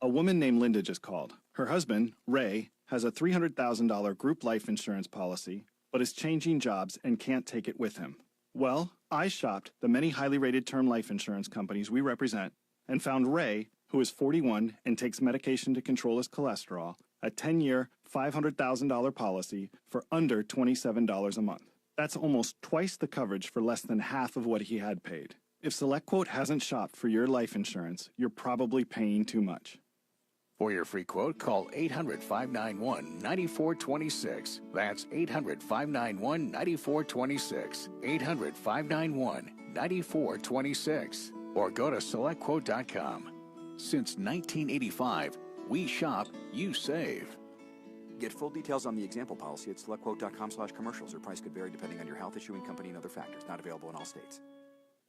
A woman named Linda just called. Her husband, Ray, has a $300,000 group life insurance policy, but is changing jobs and can't take it with him. Well, I shopped the many highly rated term life insurance companies we represent and found Ray, who is 41 and takes medication to control his cholesterol, a 10-year, $500,000 policy for under $27 a month. That's almost twice the coverage for less than half of what he had paid. If SelectQuote hasn't shopped for your life insurance, you're probably paying too much. For your free quote, call 800-591-9426. That's 800-591-9426. 800-591-9426. Or go to SelectQuote.com. Since 1985, we shop, you save. Get full details on the example policy at SelectQuote.com/commercials. Or price could vary depending on your health, issuing company, and other factors. Not available in all states.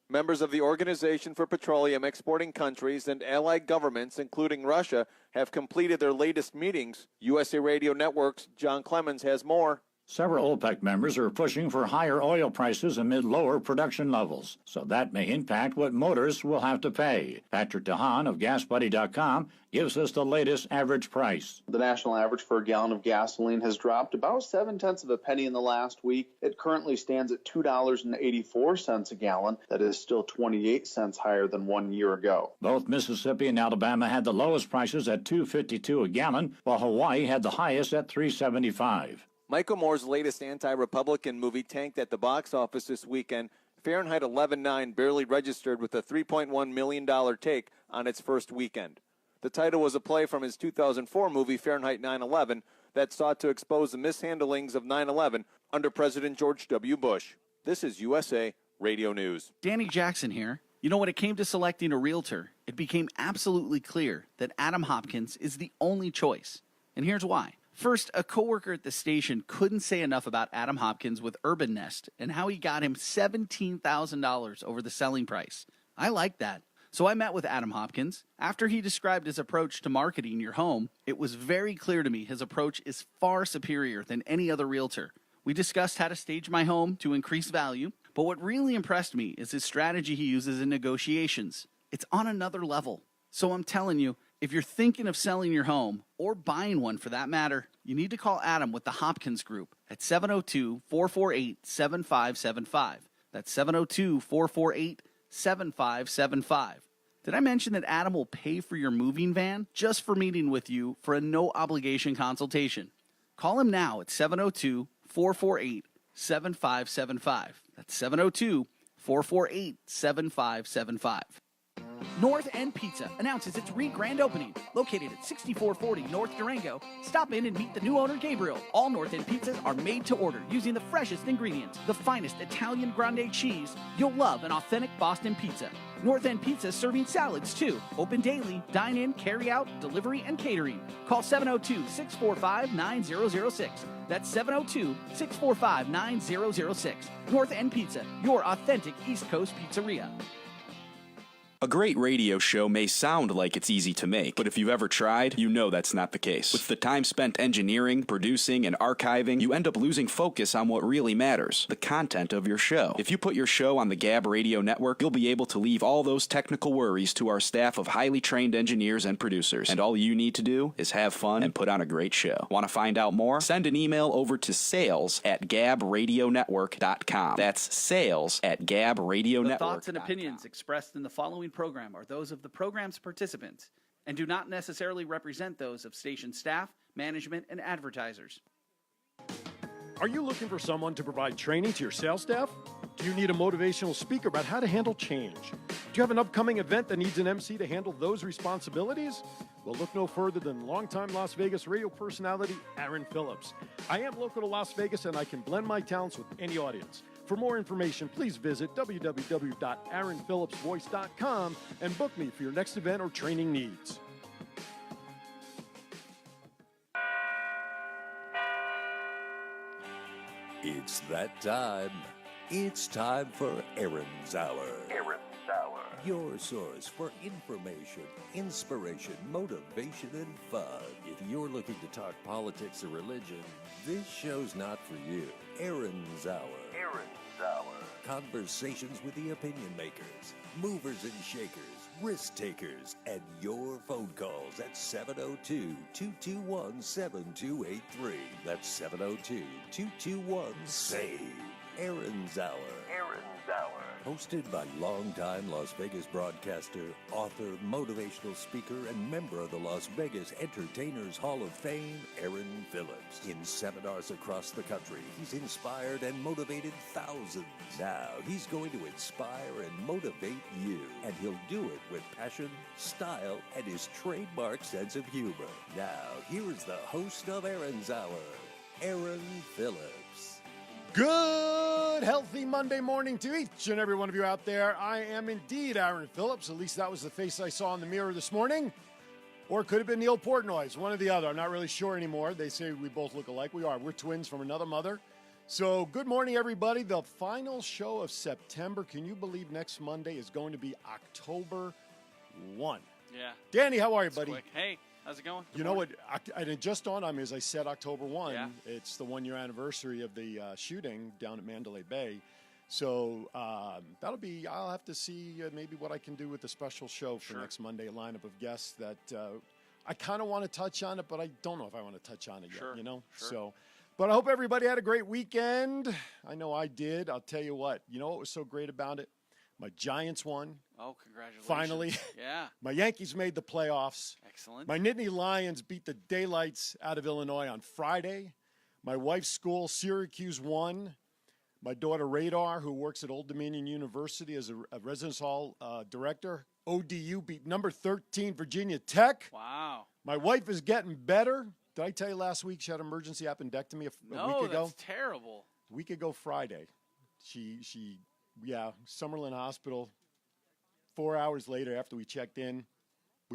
Members of the Organization for Petroleum Exporting Countries and allied governments, including Russia, have completed their latest meetings. USA Radio Network's John Clemens has more. Several OPEC members are pushing for higher oil prices amid lower production levels, so that may impact what motorists will have to pay. Patrick DeHaan of GasBuddy.com gives us the latest average price. The national average for a gallon of gasoline has dropped about 0.7 of a penny in the last week. It currently stands at $2.84 a gallon. That is still 28 cents higher than 1 year ago. Both Mississippi and Alabama had the lowest prices at $2.52 a gallon, while Hawaii had the highest at $3.75. Michael Moore's latest anti-Republican movie tanked at the box office this weekend. Fahrenheit 11/9 barely registered with a $3.1 million take on its first weekend. The title was a play from his 2004 movie Fahrenheit 9/11 that sought to expose the mishandlings of 9/11 under President George W. Bush. This is USA Radio News. Danny Jackson here. You know, when it came to selecting a realtor, it became absolutely clear that Adam Hopkins is the only choice. And here's why. First, a coworker at the station couldn't say enough about Adam Hopkins with Urban Nest and how he got him $17,000 over the selling price. I like that. So I met with Adam Hopkins. After he described his approach to marketing your home, it was very clear to me his approach is far superior than any other realtor. We discussed how to stage my home to increase value, but what really impressed me is his strategy he uses in negotiations. It's on another level. So I'm telling you, if you're thinking of selling your home, or buying one for that matter, you need to call Adam with the Hopkins Group at 702-448-7575. That's 702-448-7575. Did I mention that Adam will pay for your moving van just for meeting with you for a no-obligation consultation? Call him now at 702-448-7575. That's 702-448-7575. North End Pizza announces its grand opening, located at 6440 North Durango. Stop in and meet the new owner, Gabriel. All North End pizzas are made to order using the freshest ingredients, the finest Italian grande cheese. You'll love an authentic Boston pizza. North End Pizza is serving salads, too. Open daily, dine-in, carry-out, delivery, and catering. Call 702-645-9006. That's 702-645-9006. North End Pizza, your authentic East Coast pizzeria. A great radio show may sound like it's easy to make, but if you've ever tried, you know that's not the case. With the time spent engineering, producing, and archiving, you end up losing focus on what really matters, the content of your show. If you put your show on the Gab Radio Network, you'll be able to leave all those technical worries to our staff of highly trained engineers and producers. And all you need to do is have fun and put on a great show. Want to find out more? Send an email over to sales@gabradionetwork.com. That's sales@gabradionetwork.com. The thoughts and opinions expressed in the following program are those of the program's participants and do not necessarily represent those of station staff, management, and advertisers. Are you looking for someone to provide training to your sales staff? Do you need a motivational speaker about how to handle change? Do you have an upcoming event that needs an MC to handle those responsibilities? Well, look no further than longtime Las Vegas radio personality Aaron Phillips. I am local to Las Vegas and I can blend my talents with any audience. For more information, please visit www.aaronphillipsvoice.com and book me for your next event or training needs. It's that time. It's time for Aaron's Hour. Aaron's Hour. Your source for information, inspiration, motivation, and fun. If you're looking to talk politics or religion, this show's not for you. Aaron's Hour. Aaron's Hour. Conversations with the opinion makers, movers and shakers, risk takers, and your phone calls at 702-221-7283. That's 702-221-SAVE. Aaron's Hour. Hosted by longtime Las Vegas broadcaster, author, motivational speaker, and member of the Las Vegas Entertainers Hall of Fame, Aaron Phillips. In seminars across the country, he's inspired and motivated thousands. Now, he's going to inspire and motivate you, and he'll do it with passion, style, and his trademark sense of humor. Now, here is the host of Aaron's Hour, Aaron Phillips. Good, healthy Monday morning to each and every one of you out there. I am indeed Aaron Phillips. At least that was the face I saw in the mirror this morning. Or it could have been Neil Portnoy's, one or the other. I'm not really sure anymore. They say we both look alike. We are. We're twins from another mother. So good morning, everybody. The final show of September. Can you believe next Monday is going to be October 1? Yeah. Danny, how are you, buddy? Quick. Hey, how's it going? You know what? It just dawned on me as I said October 1. Yeah. It's the 1 year anniversary of the shooting down at Mandalay Bay. So that'll be, I'll have to see maybe what I can do with the special show for next Monday, a lineup of guests that I kind of want to touch on it, but I don't know if I want to touch on it yet, you know? So, but I hope everybody had a great weekend. I know I did. I'll tell you what was so great about it? My Giants won. Oh, congratulations. Finally. Yeah. My Yankees made the playoffs. Excellent. My Nittany Lions beat the daylights out of Illinois on Friday. My wife's school, Syracuse, won. My daughter, Radar, who works at Old Dominion University as a residence hall director, ODU beat number 13 Virginia Tech. Wow. My wife is getting better. Did I tell you last week she had emergency appendectomy a week ago? No, that's terrible. A week ago Friday. Summerlin Hospital. 4 hours later, after we checked in,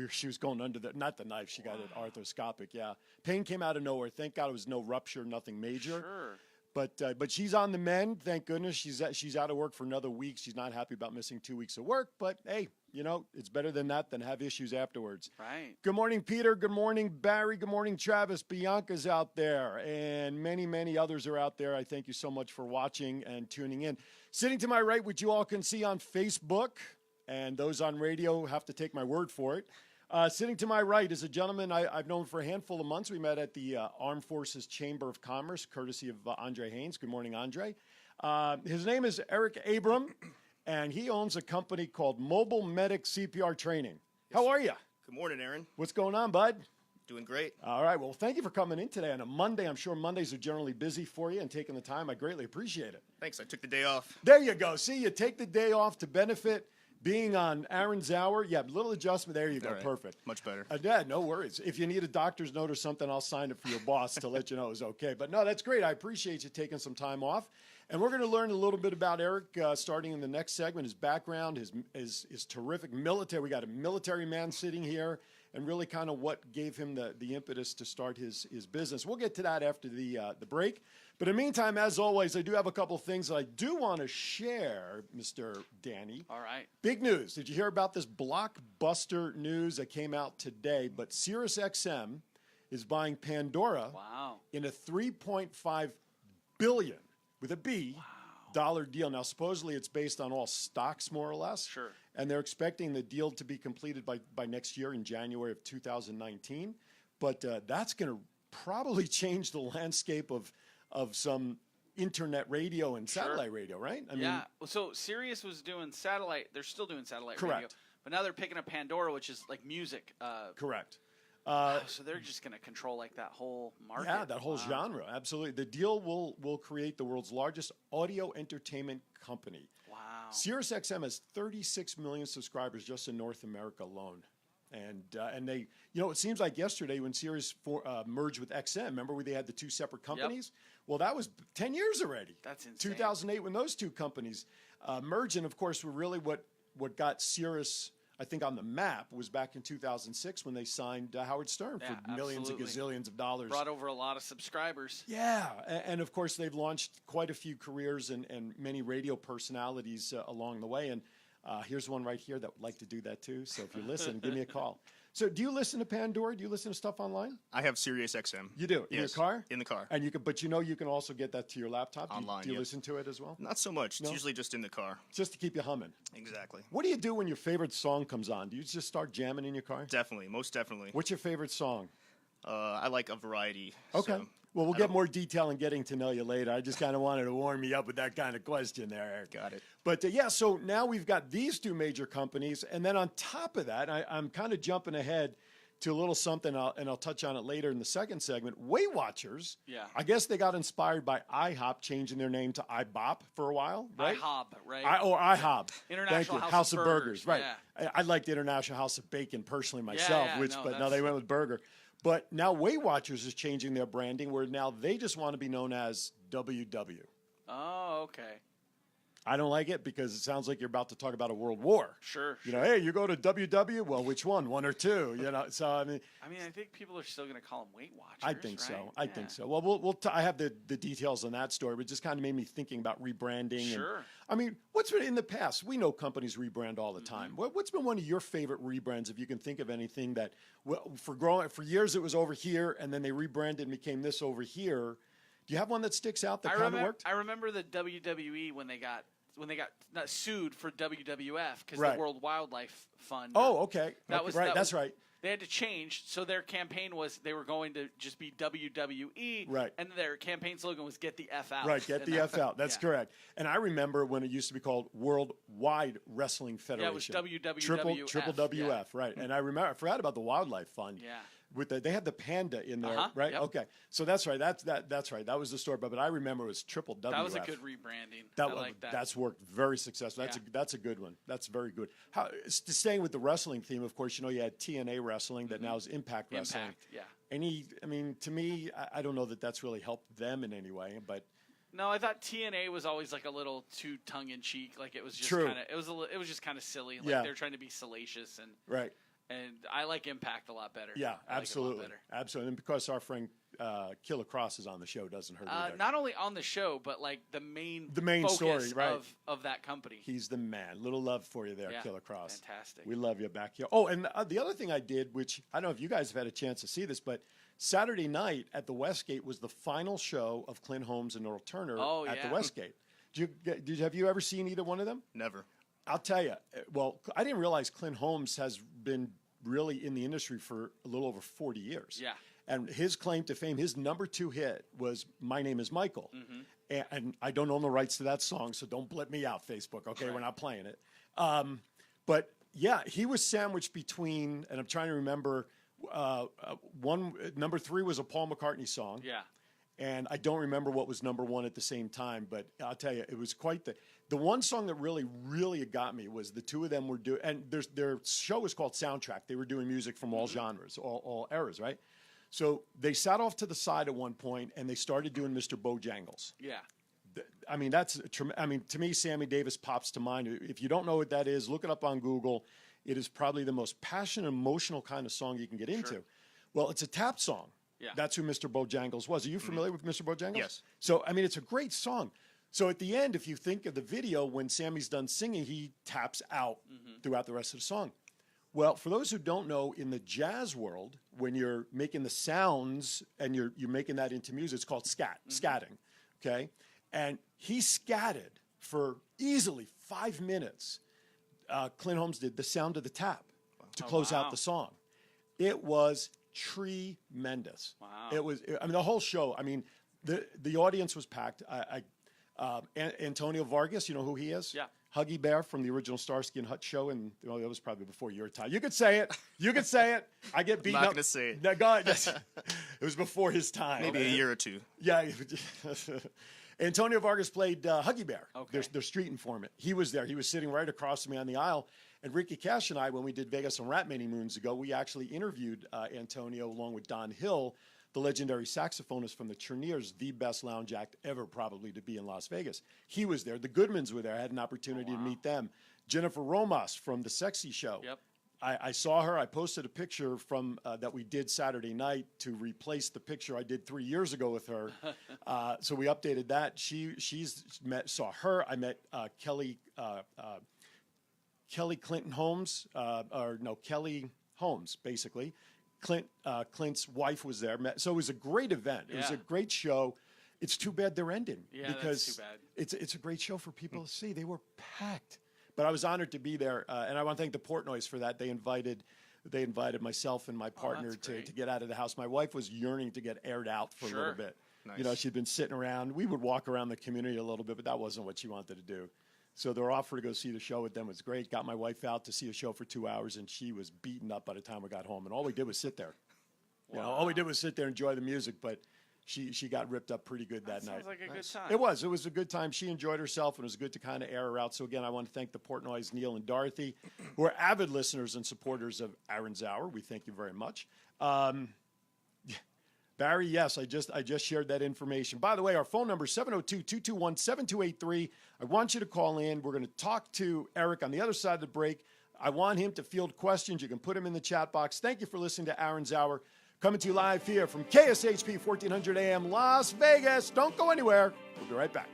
she was going under not the knife. She got it arthroscopic. Yeah, pain came out of nowhere. Thank God it was no rupture, nothing major. Sure. But she's on the mend. Thank goodness. She's out of work for another week. She's not happy about missing 2 weeks of work. But hey, it's better than that than have issues afterwards. Right. Good morning, Peter. Good morning, Barry. Good morning, Travis. Bianca's out there, and many, many others are out there. I thank you so much for watching and tuning in. Sitting to my right, which you all can see on Facebook, and those on radio have to take my word for it. Sitting to my right is a gentleman I've known for a handful of months. We met at the Armed Forces Chamber of Commerce, courtesy of Andre Haynes. Good morning, Andre. His name is Eric Abram, and he owns a company called MOBILE MEDIC CPR Training. How are you? Good morning, Aaron. What's going on, bud? Doing great. All right. Well, thank you for coming in today on a Monday. I'm sure Mondays are generally busy for you and taking the time. I greatly appreciate it. Thanks. I took the day off. There you go. See, you take the day off to benefit being on Aaron's Hour. Yeah, little adjustment. There you go. Right. Perfect. Much better. Yeah, no worries. If you need a doctor's note or something, I'll sign it for your boss to let you know it's okay. But no, that's great. I appreciate you taking some time off. And we're going to learn a little bit about Eric starting in the next segment, his background, his terrific military. We got a military man sitting here, and really kind of what gave him the impetus to start his business. We'll get to that after the break. But in the meantime, as always, I do have a couple of things that I do want to share, Mr. Danny. All right. Big news. Did you hear about this blockbuster news that came out today? But SiriusXM is buying Pandora in a $3.5 billion, with a B, dollar deal. Now, supposedly it's based on all stocks, more or less. Sure. And they're expecting the deal to be completed by next year in January of 2019. But that's going to probably change the landscape of some internet radio and satellite radio, right? I mean, so Sirius was doing satellite. They're still doing satellite correct. radio. But now they're picking up Pandora, which is like music. Correct. So they're just going to control like that whole market. Yeah, that whole genre. Absolutely. The deal will create the world's largest audio entertainment company. Wow. SiriusXM has 36 million subscribers just in North America alone. And they, it seems like yesterday when Sirius merged with XM, remember where they had the two separate companies? Yep. Well, that was 10 years already. That's insane. 2008 when those two companies merged. And, of course, were really what got Sirius, I think, on the map was back in 2006 when they signed Howard Stern for millions and gazillions of dollars. Brought over a lot of subscribers. Yeah. And of course, they've launched quite a few careers and many radio personalities along the way. And here's one right here that would like to do that too. So if you listen, give me a call. So do you listen to Pandora? Do you listen to stuff online? I have Sirius XM. You do? In your Yes, car? in the car. And you can, but you can also get that to your laptop. Online, Do you yep. listen to it as well? Not so much. No? It's usually just in the car. Just to keep you humming. Exactly. What do you do when your favorite song comes on? Do you just start jamming in your car? Definitely, most definitely. What's your favorite song? I like a variety. Okay. So Well, we'll I get don't- more detail in getting to know you later. I just kind of wanted to warm me up with that kind of question there, Eric. Got it. But yeah, so now we've got these two major companies. And then on top of that, I'm kind of jumping ahead to a little something, and I'll touch on it later in the second segment. Weight Watchers, Yeah. I guess they got inspired by IHOP changing their name to IBOP for a while, right? IHOB, right? IHOB. International Thank you. House of of Burgers, Burgers, right. yeah. I like the International House of Bacon personally myself, yeah, no, but now that's- they went with burger. But now Weight Watchers is changing their branding where now they just want to be known as WW. Oh, okay. I don't like it because it sounds like you're about to talk about a world war. Sure. You know, hey, you go to WW? Well, which one? One or two? You know, so I mean, I think people are still going to call them Weight Watchers. I think right? so. I think so. Well, I have the details on that story, but it just kind of made me thinking about rebranding. Sure. And, I mean, what's been in the past? We know companies rebrand all the time. What's been one of your favorite rebrands, if you can think of anything that, for years it was over here, and then they rebranded and became this over here. Do you have one that sticks out that kind of worked? I remember the WWE when they got not sued for WWF because Right. the World Wildlife Fund. Oh, okay. That was right. that That's was- right. They had to change, so their campaign was they were going to just be WWE, Right. and their campaign slogan was "Get the F out." Right, get And the F out. That's yeah. correct. And I remember when it used to be called Worldwide Wrestling Federation. Yeah, it was WWF. Triple WWF, yeah. right. And I forgot about the Wildlife Fund. Yeah. They had the panda in there, Uh-huh, right? yep. Okay. So that's right. That's right. That was the story. But I remember it was Triple WWF. That was a good rebranding. I like that. That's worked very successful. That's a good one. That's very good. Staying with the wrestling theme, of course, you had TNA Wrestling that now is Impact Wrestling. Impact, yeah. To me, I don't know that that's really helped them in any way, but No, I thought TNA was always like a little too tongue in cheek. Like it was just True. kind of it was just kind of silly. Like Yeah. they're trying to be salacious and right. And I like Impact a lot better. Yeah, I like it a lot absolutely, better. absolutely. And because our friend Killer Cross is on the show, doesn't hurt either. Not only on the show, but like the main focus story, right? of that company. He's the man. Little love for you there, Yeah, Killer Cross. fantastic. We love you back here. Oh, and the other thing I did, which I don't know if you guys have had a chance to see this, but Saturday night at the Westgate was the final show of Clint Holmes and Earl Turner at the Westgate. Have you ever seen either one of them? Never. I'll tell you. Well, I didn't realize Clint Holmes has been really in the industry for a little over 40 years. Yeah. And his claim to fame, his number 2 hit was "My Name Is Michael," and I don't own the rights to that song, so don't blip me out, Facebook. Okay, we're not playing it. But yeah, he was sandwiched between, and I'm trying to remember. Number 3 was a Paul McCartney song. Yeah. And I don't remember what was number 1 at the same time, but I'll tell you, it was quite the one song that really, really got me was the two of them were doing, and their show was called Soundtrack. They were doing music from all genres, all eras, right? So they sat off to the side at one point and they started doing Mr. Bojangles. Yeah. I mean, to me, Sammy Davis pops to mind. If you don't know what that is, look it up on Google. It is probably the most passionate, emotional kind of song you can get into. Well, it's a tap song. Yeah. That's who Mr. Bojangles was. Are you familiar with Mr. Bojangles? Yes. So, I mean, it's a great song. So at the end, if you think of the video, when Sammy's done singing, he taps out throughout the rest of the song. Well, for those who don't know, in the jazz world, when you're making the sounds and you're making that into music, it's called scatting, okay? And he scatted for easily 5 minutes. Clint Holmes did the sound of the tap to close out the song. It was tremendous. Wow. It was. I mean, the whole show. I mean, the audience was packed. Antonio Vargas, you know who he is? Yeah. Huggy Bear from the original Starsky and Hutch show, and that was probably before your time. You could say it. You could say it. I get beaten I'm not up. gonna say it. No, God, it was before his time. Maybe a year or two. Yeah. Antonio Vargas played Huggy Bear, Okay. their street informant. He was there. He was sitting right across from me on the aisle. And Ricky Cash and I, when we did Vegas on Rap many moons ago, we actually interviewed Antonio along with Don Hill, the legendary saxophonist from the Churniers, the best lounge act ever probably to be in Las Vegas. He was there. The Goodmans were there. I had an opportunity to meet them. Jennifer Romas from The Sexy Show. Yep. I saw her. I posted a picture from that we did Saturday night to replace the picture I did 3 years ago with her. So we updated that. Saw her. I met Kelly Clinton Holmes. Kelly. homes, basically. Clint's wife was there. So it was a great event. It was a great show. It's too bad they're ending because that's too bad. It's a great show for people to see. They were packed. But I was honored to be there, and I want to thank the Portnoys for that. They invited myself and my partner to get out of the house. My wife was yearning to get aired out for a little bit. Nice. You know, she'd been sitting around. We would walk around the community a little bit, but that wasn't what she wanted to do. So their offer to go see the show with them was great. Got my wife out to see a show for 2 hours, and she was beaten up by the time we got home. And all we did was sit there. Wow. You know, all we did was sit there and enjoy the music, but she got ripped up pretty good that night. Sounds like a good time. It was a good time. She enjoyed herself, and it was good to kind of air her out. So again, I want to thank the Portnoys, Neil and Dorothy, who are avid listeners and supporters of Aaron's Hour. We thank you very much. Barry, yes, I just shared that information. By the way, our phone number is 702-221-7283. I want you to call in. We're going to talk to Eric on the other side of the break. I want him to field questions. You can put them in the chat box. Thank you for listening to Aaron's Hour. Coming to you live here from KSHP 1400 AM Las Vegas. Don't go anywhere. We'll be right back.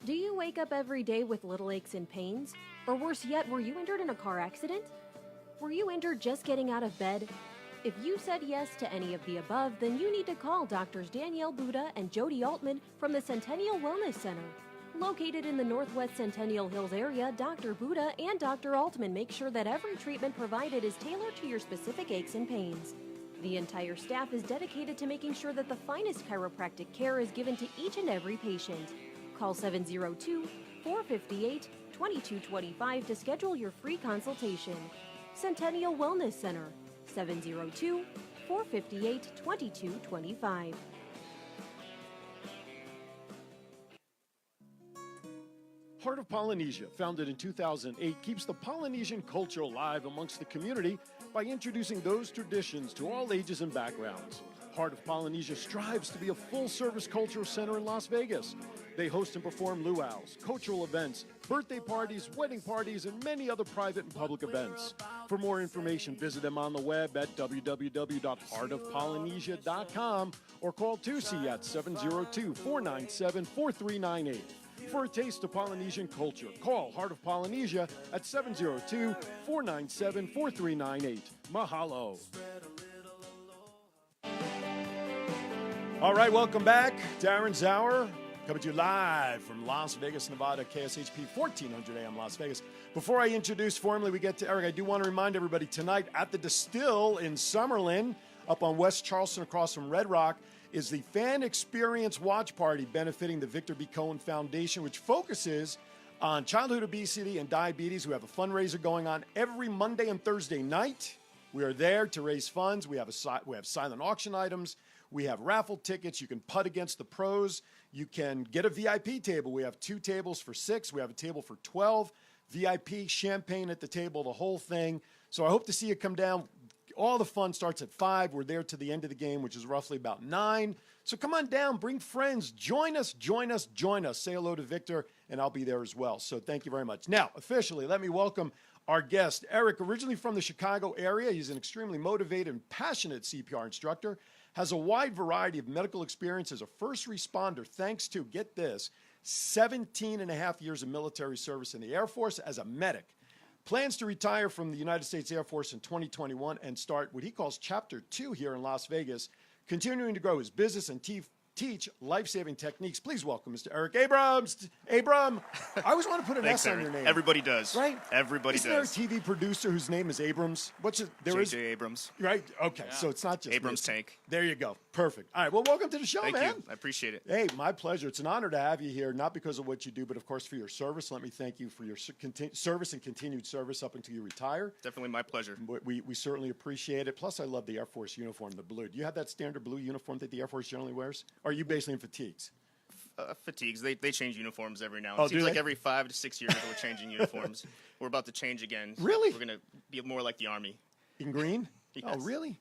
Do you wake up every day with little aches and pains? Or worse yet, were you injured in a car accident? Were you injured just getting out of bed? If you said yes to any of the above, then you need to call Doctors Danielle Buda and Jody Altman from the Centennial Wellness Center. Located in the Northwest Centennial Hills area, Dr. Buda and Dr. Altman make sure that every treatment provided is tailored to your specific aches and pains. The entire staff is dedicated to making sure that the finest chiropractic care is given to each and every patient. Call 702-458-2225 to schedule your free consultation. Centennial Wellness Center, 702-458-2225. Heart of Polynesia, founded in 2008, keeps the Polynesian culture alive amongst the community by introducing those traditions to all ages and backgrounds. Heart of Polynesia strives to be a full-service cultural center in Las Vegas. They host and perform luau's, cultural events, birthday parties, wedding parties, and many other private and public events. For more information, visit them on the web at www.heartofpolynesia.com or call Tusi at 702-497-4398. For a taste of Polynesian culture, call Heart of Polynesia at 702-497-4398. Mahalo. All right, welcome back. Darren's Hour, coming to you live from Las Vegas, Nevada, KSHP 1400 AM Las Vegas. Before I introduce formally we get to Eric, I do want to remind everybody tonight at the Distill in Summerlin, up on West Charleston across from Red Rock, is the Fan Experience Watch Party benefiting the Victor B. Cohen Foundation, which focuses on childhood obesity and diabetes. We have a fundraiser going on every Monday and Thursday night. We are there to raise funds. We have silent auction items. We have raffle tickets. You can putt against the pros. You can get a VIP table. We have 2 tables for 6. We have a table for 12. VIP, champagne at the table, the whole thing. So I hope to see you come down. All the fun starts at 5. We're there to the end of the game, which is roughly about 9. So come on down, bring friends, join us. Say hello to Victor, and I'll be there as well. So thank you very much. Now, officially, let me welcome our guest, Eric, originally from the Chicago area. He's an extremely motivated and passionate CPR instructor, has a wide variety of medical experience as a first responder, thanks to, get this, 17 and a half years of military service in the Air Force as a medic. Plans to retire from the United States Air Force in 2021 and start what he calls Chapter 2 here in Las Vegas, continuing to grow his business and teach life-saving techniques. Please welcome Mr. Eric Abrams. Abram, I always want to put an Thanks, S on Eric. your name. Everybody does. Right? Everybody Isn't does. there a TV producer whose name is Abrams? J.J. Abrams. Right? Okay, so it's not just Abrams me. Tank. There you go. Perfect. All right, well, welcome to the show, Thank man. you. I appreciate it. Hey, my pleasure. It's an honor to have you here, not because of what you do, but, of course, for your service. Let me thank you for your service and continued service up until you retire. Definitely my pleasure. We certainly appreciate it. Plus, I love the Air Force uniform, the blue. Do you have that standard blue uniform that the Air Force generally wears? Or are you basically in fatigues? Fatigues. They change uniforms every now and Oh, it seems do like they? every 5 to 6 years we're changing uniforms. We're about to change again. Really? We're going to be more like the Army. In green? Yes. Oh, really?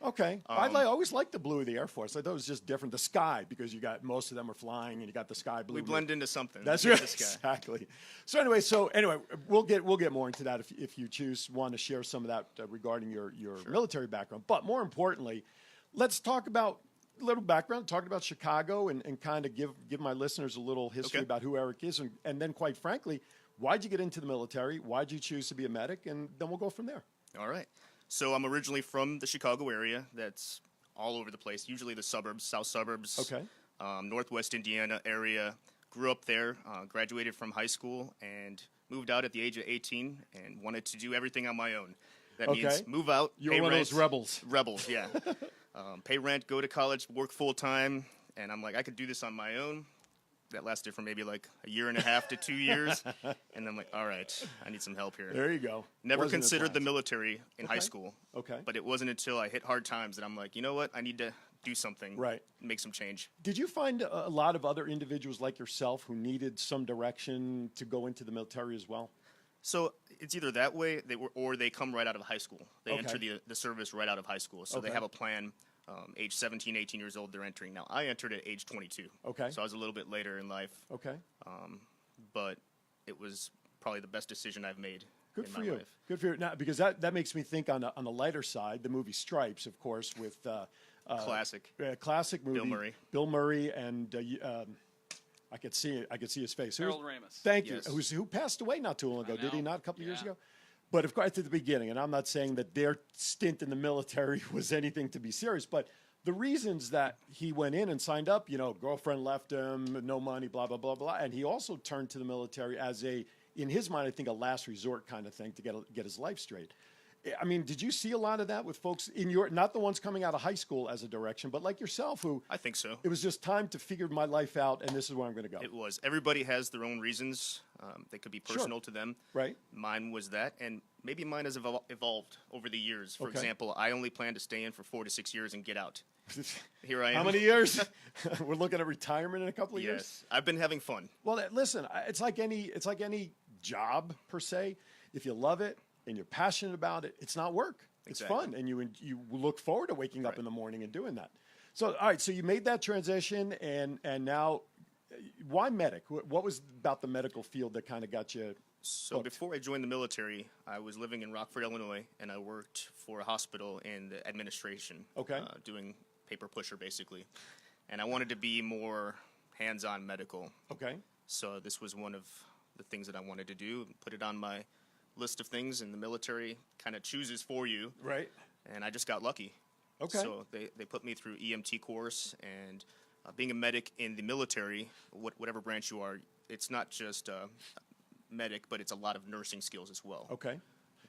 Okay. I always liked the blue of the Air Force. I thought it was just different. The sky, because you got most of them are flying, and you got the sky blue. We blend into something. That's right. Exactly. So anyway, we'll get more into that if you want to share some of that regarding your military background. But more importantly, let's talk about a little background, talking about Chicago, and kind of give my listeners a little history about who Eric is, and then quite frankly, why'd you get into the military? Why'd you choose to be a medic? And then we'll go from there. All right. So I'm originally from the Chicago area. That's all over the place, usually the suburbs, south suburbs, northwest Indiana area. Grew up there, graduated from high school, and moved out at the age of 18 and wanted to do everything on my own. That means move out, You're pay one rent. of those rebels. Rebels, yeah. Pay rent, go to college, work full-time, and I'm like, I could do this on my own. That lasted for maybe like a year and a half to 2 years. And I'm like, all right, I need some help here. There you go. Never considered the military in high school. Okay. But it wasn't until I hit hard times that I'm like, you know what? I need to do something. Right. Make some change. Did you find a lot of other individuals like yourself who needed some direction to go into the military as well? So it's either that way, or they come right out of high school. They enter the service right out of high school. So they have a plan. Age 17, 18 years old, they're entering. Now, I entered at age 22. Okay. So I was a little bit later in life. Okay. But it was probably the best decision I've made Good in for my you. life. Good for you. Now, because that makes me think on the lighter side, the movie Stripes, of course, with Classic. Classic movie. Bill Murray. And I could see his face. Harold Ramis. Thank you. Who passed away not too long ago? Did he not? A couple of years ago. But of course, at the beginning, and I'm not saying that their stint in the military was anything to be serious, but the reasons that he went in and signed up, girlfriend left him, no money, blah, blah, blah, blah. And he also turned to the military as in his mind, I think, a last resort kind of thing to get his life straight. I mean, did you see a lot of that with folks not the ones coming out of high school as a direction, but like yourself, who I think so. It was just time to figure my life out, and this is where I'm going to go. It was. Everybody has their own reasons. They could be personal to them. Right. Mine was that, and maybe mine has evolved over the years. For example, I only plan to stay in for 4 to 6 years and get out. Here I am. How many years? We're looking at retirement in a couple of years. Yes, I've been having fun. Well, listen, it's like any job per se. If you love it and you're passionate about it, it's not work. It's fun, and you look forward to waking up in the morning and doing that. So, all right, so you made that transition, and now, why medic? What was about the medical field that kind of got you? So before I joined the military, I was living in Rockford, Illinois, and I worked for a hospital in the administration. Okay. Doing paper pusher, basically. And I wanted to be more hands-on medical. Okay. So this was one of the things that I wanted to do, put it on my list of things, and the military kind of chooses for you. Right. And I just got lucky. Okay. So they put me through EMT course, and being a medic in the military, whatever branch you are, it's not just medic, but it's a lot of nursing skills as well. Okay.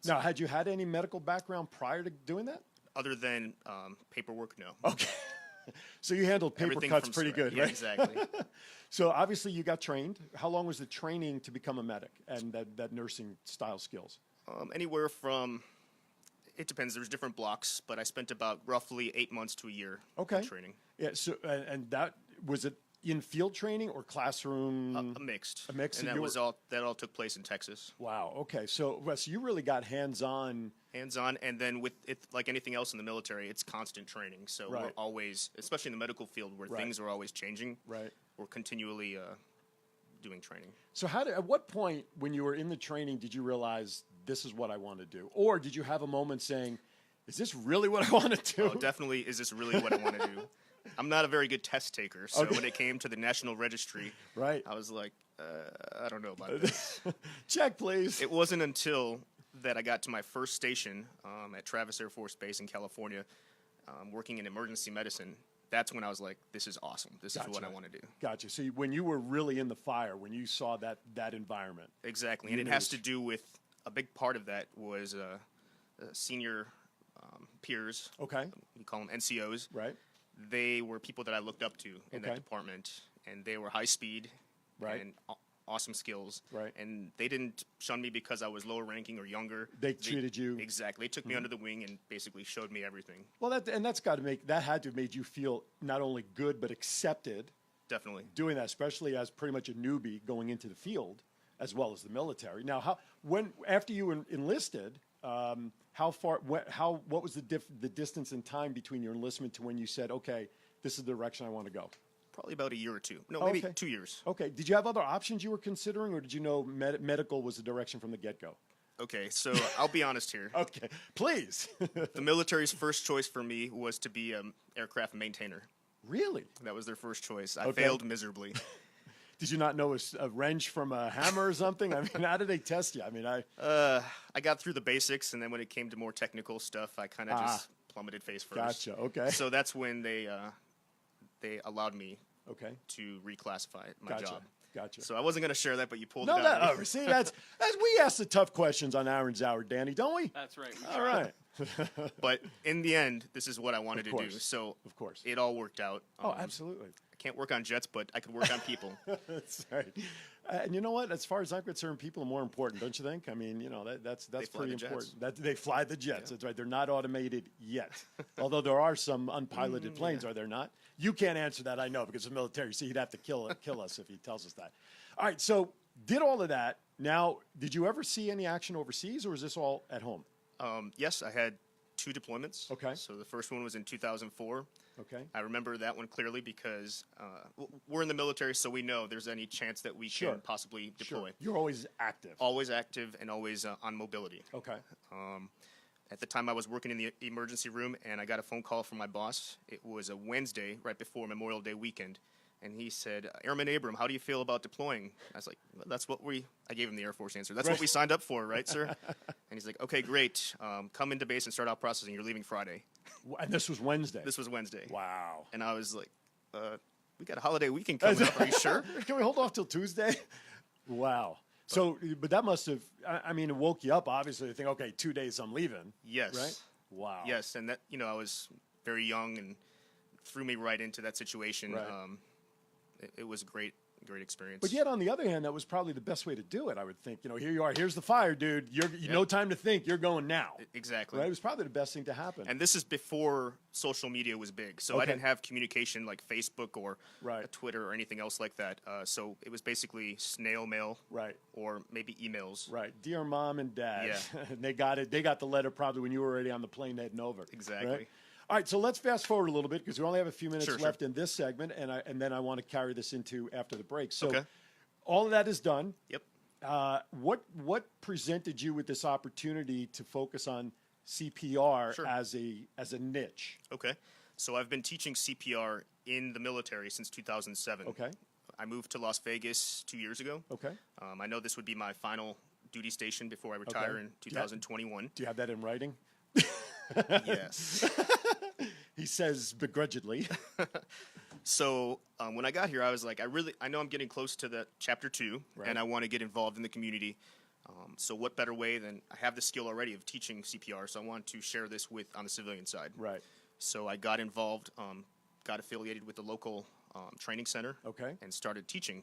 Now, had you had any medical background prior to doing that? Other than paperwork, no. Okay. So you handled paper Everything cuts from pretty scratch. good, Yeah, right? exactly. So obviously you got trained. How long was the training to become a medic and that nursing style skills? Anywhere from, it depends. There's different blocks, but I spent about roughly 8 months to a year in training. Yeah. So and that was it in field training or classroom? A mixed. A mix. And that all took place in Texas. Wow. Okay. So Wes, you really got hands-on. Hands-on, and then with it, like anything else in the military, it's constant training. So we're always, especially in the medical field where things are always changing. Right. We're continually doing training. So at what point when you were in the training did you realize this is what I want to do? Or did you have a moment saying, is this really what I want to do? Oh, definitely, is this really what I want to do? I'm not a very good test taker, so when it came to the National Registry, I was like, I don't know about this. Check, please. It wasn't until that I got to my first station at Travis Air Force Base in California, working in emergency medicine. That's when I was like, this is awesome. This is what I want to do. Gotcha. So when you were really in the fire, when you saw that environment. Exactly. And it has to do with, a big part of that was senior peers. Okay. We call them NCOs. Right. They were people that I looked up to in that department, and they were high speed and awesome skills. Right. And they didn't shun me because I was lower ranking or younger. They treated you. Exactly. They took me under the wing and basically showed me everything. Well, that had to have made you feel not only good but accepted. Definitely. Doing that, especially as pretty much a newbie going into the field as well as the military. Now, after you enlisted, How far? What was the distance in time between your enlistment to when you said, okay, this is the direction I want to go? Probably about a year or two. No, maybe 2 years. Okay. Did you have other options you were considering, or did you know medical was the direction from the get-go? Okay, so I'll be honest here. Okay, please. The military's first choice for me was to be an aircraft maintainer. Really? That was their first choice. I failed miserably. Did you not know a wrench from a hammer or something? I mean, how did they test you? I mean, I got through the basics, and then when it came to more technical stuff, I kind of just plummeted face first. Gotcha. Okay. So that's when they allowed me to reclassify my job. Gotcha. So I wasn't going to share that, but you pulled it out. No, see, that's we ask the tough questions on Aaron's Hour, Danny, don't we? That's right. All right. But in the end, this is what I wanted to do. So of course, it all worked out. Absolutely. I can't work on jets, but I could work on people. That's right. And you know what? As far as I'm concerned, people are more important, don't you think? I mean, that's pretty important. They fly the jets. Yeah. That's right. They're not automated yet. Although there are some unpiloted planes, are there not? You can't answer that, I know, because the military. So he'd have to kill us if he tells us that. All right. So did all of that. Now, did you ever see any action overseas, or is this all at home? Yes, I had 2 deployments. Okay. So the first one was in 2004. Okay. I remember that one clearly because we're in the military, so we know there's any chance that we can possibly deploy. Sure. You're always active. Always active and always on mobility. Okay. At the time, I was working in the emergency room, and I got a phone call from my boss. It was a Wednesday, right before Memorial Day weekend. And he said, Airman Abram, how do you feel about deploying? I was like, well, that's what I gave him the Air Force answer. That's what we signed up for, right, sir? And he's like, okay, great. Come into base and start out processing. You're leaving Friday. And this was Wednesday? This was Wednesday. Wow. And I was like, we got a holiday weekend coming up. Are you sure? Can we hold off till Tuesday? Wow. But that must have, I mean, it woke you up, obviously, to think, okay, 2 days I'm leaving. Yes. Right? Wow. Yes, and that, I was very young and threw me right into that situation. Right. It was a great experience. But yet, on the other hand, that was probably the best way to do it, I would think. Here you are. Here's the fire, dude. No time to think. You're going now. Exactly. Right? It was probably the best thing to happen. And this is before social media was big. So I didn't have communication like Facebook or Twitter or anything else like that. So it was basically snail mail. Right. Or maybe emails. Right. Dear Mom and Dad. Yeah. They got it. They got the letter probably when you were already on the plane heading over. Exactly. Right? All right, so let's fast forward a little bit because we only have a few minutes left in this segment, and then I want to carry this into after the break. So all of that is done. Yep. What presented you with this opportunity to focus on CPR as a niche? Okay. So I've been teaching CPR in the military since 2007. Okay. I moved to Las Vegas 2 years ago. Okay. I know this would be my final duty station before I retire in 2021. Do you have that in writing? Yes. He says begrudgingly. So when I got here, I was like, I know I'm getting close to the chapter 2, and I want to get involved in the community. So what better way than I have the skill already of teaching CPR, so I want to share this on the civilian side. Right. So I got involved, got affiliated with the local training center, and started teaching.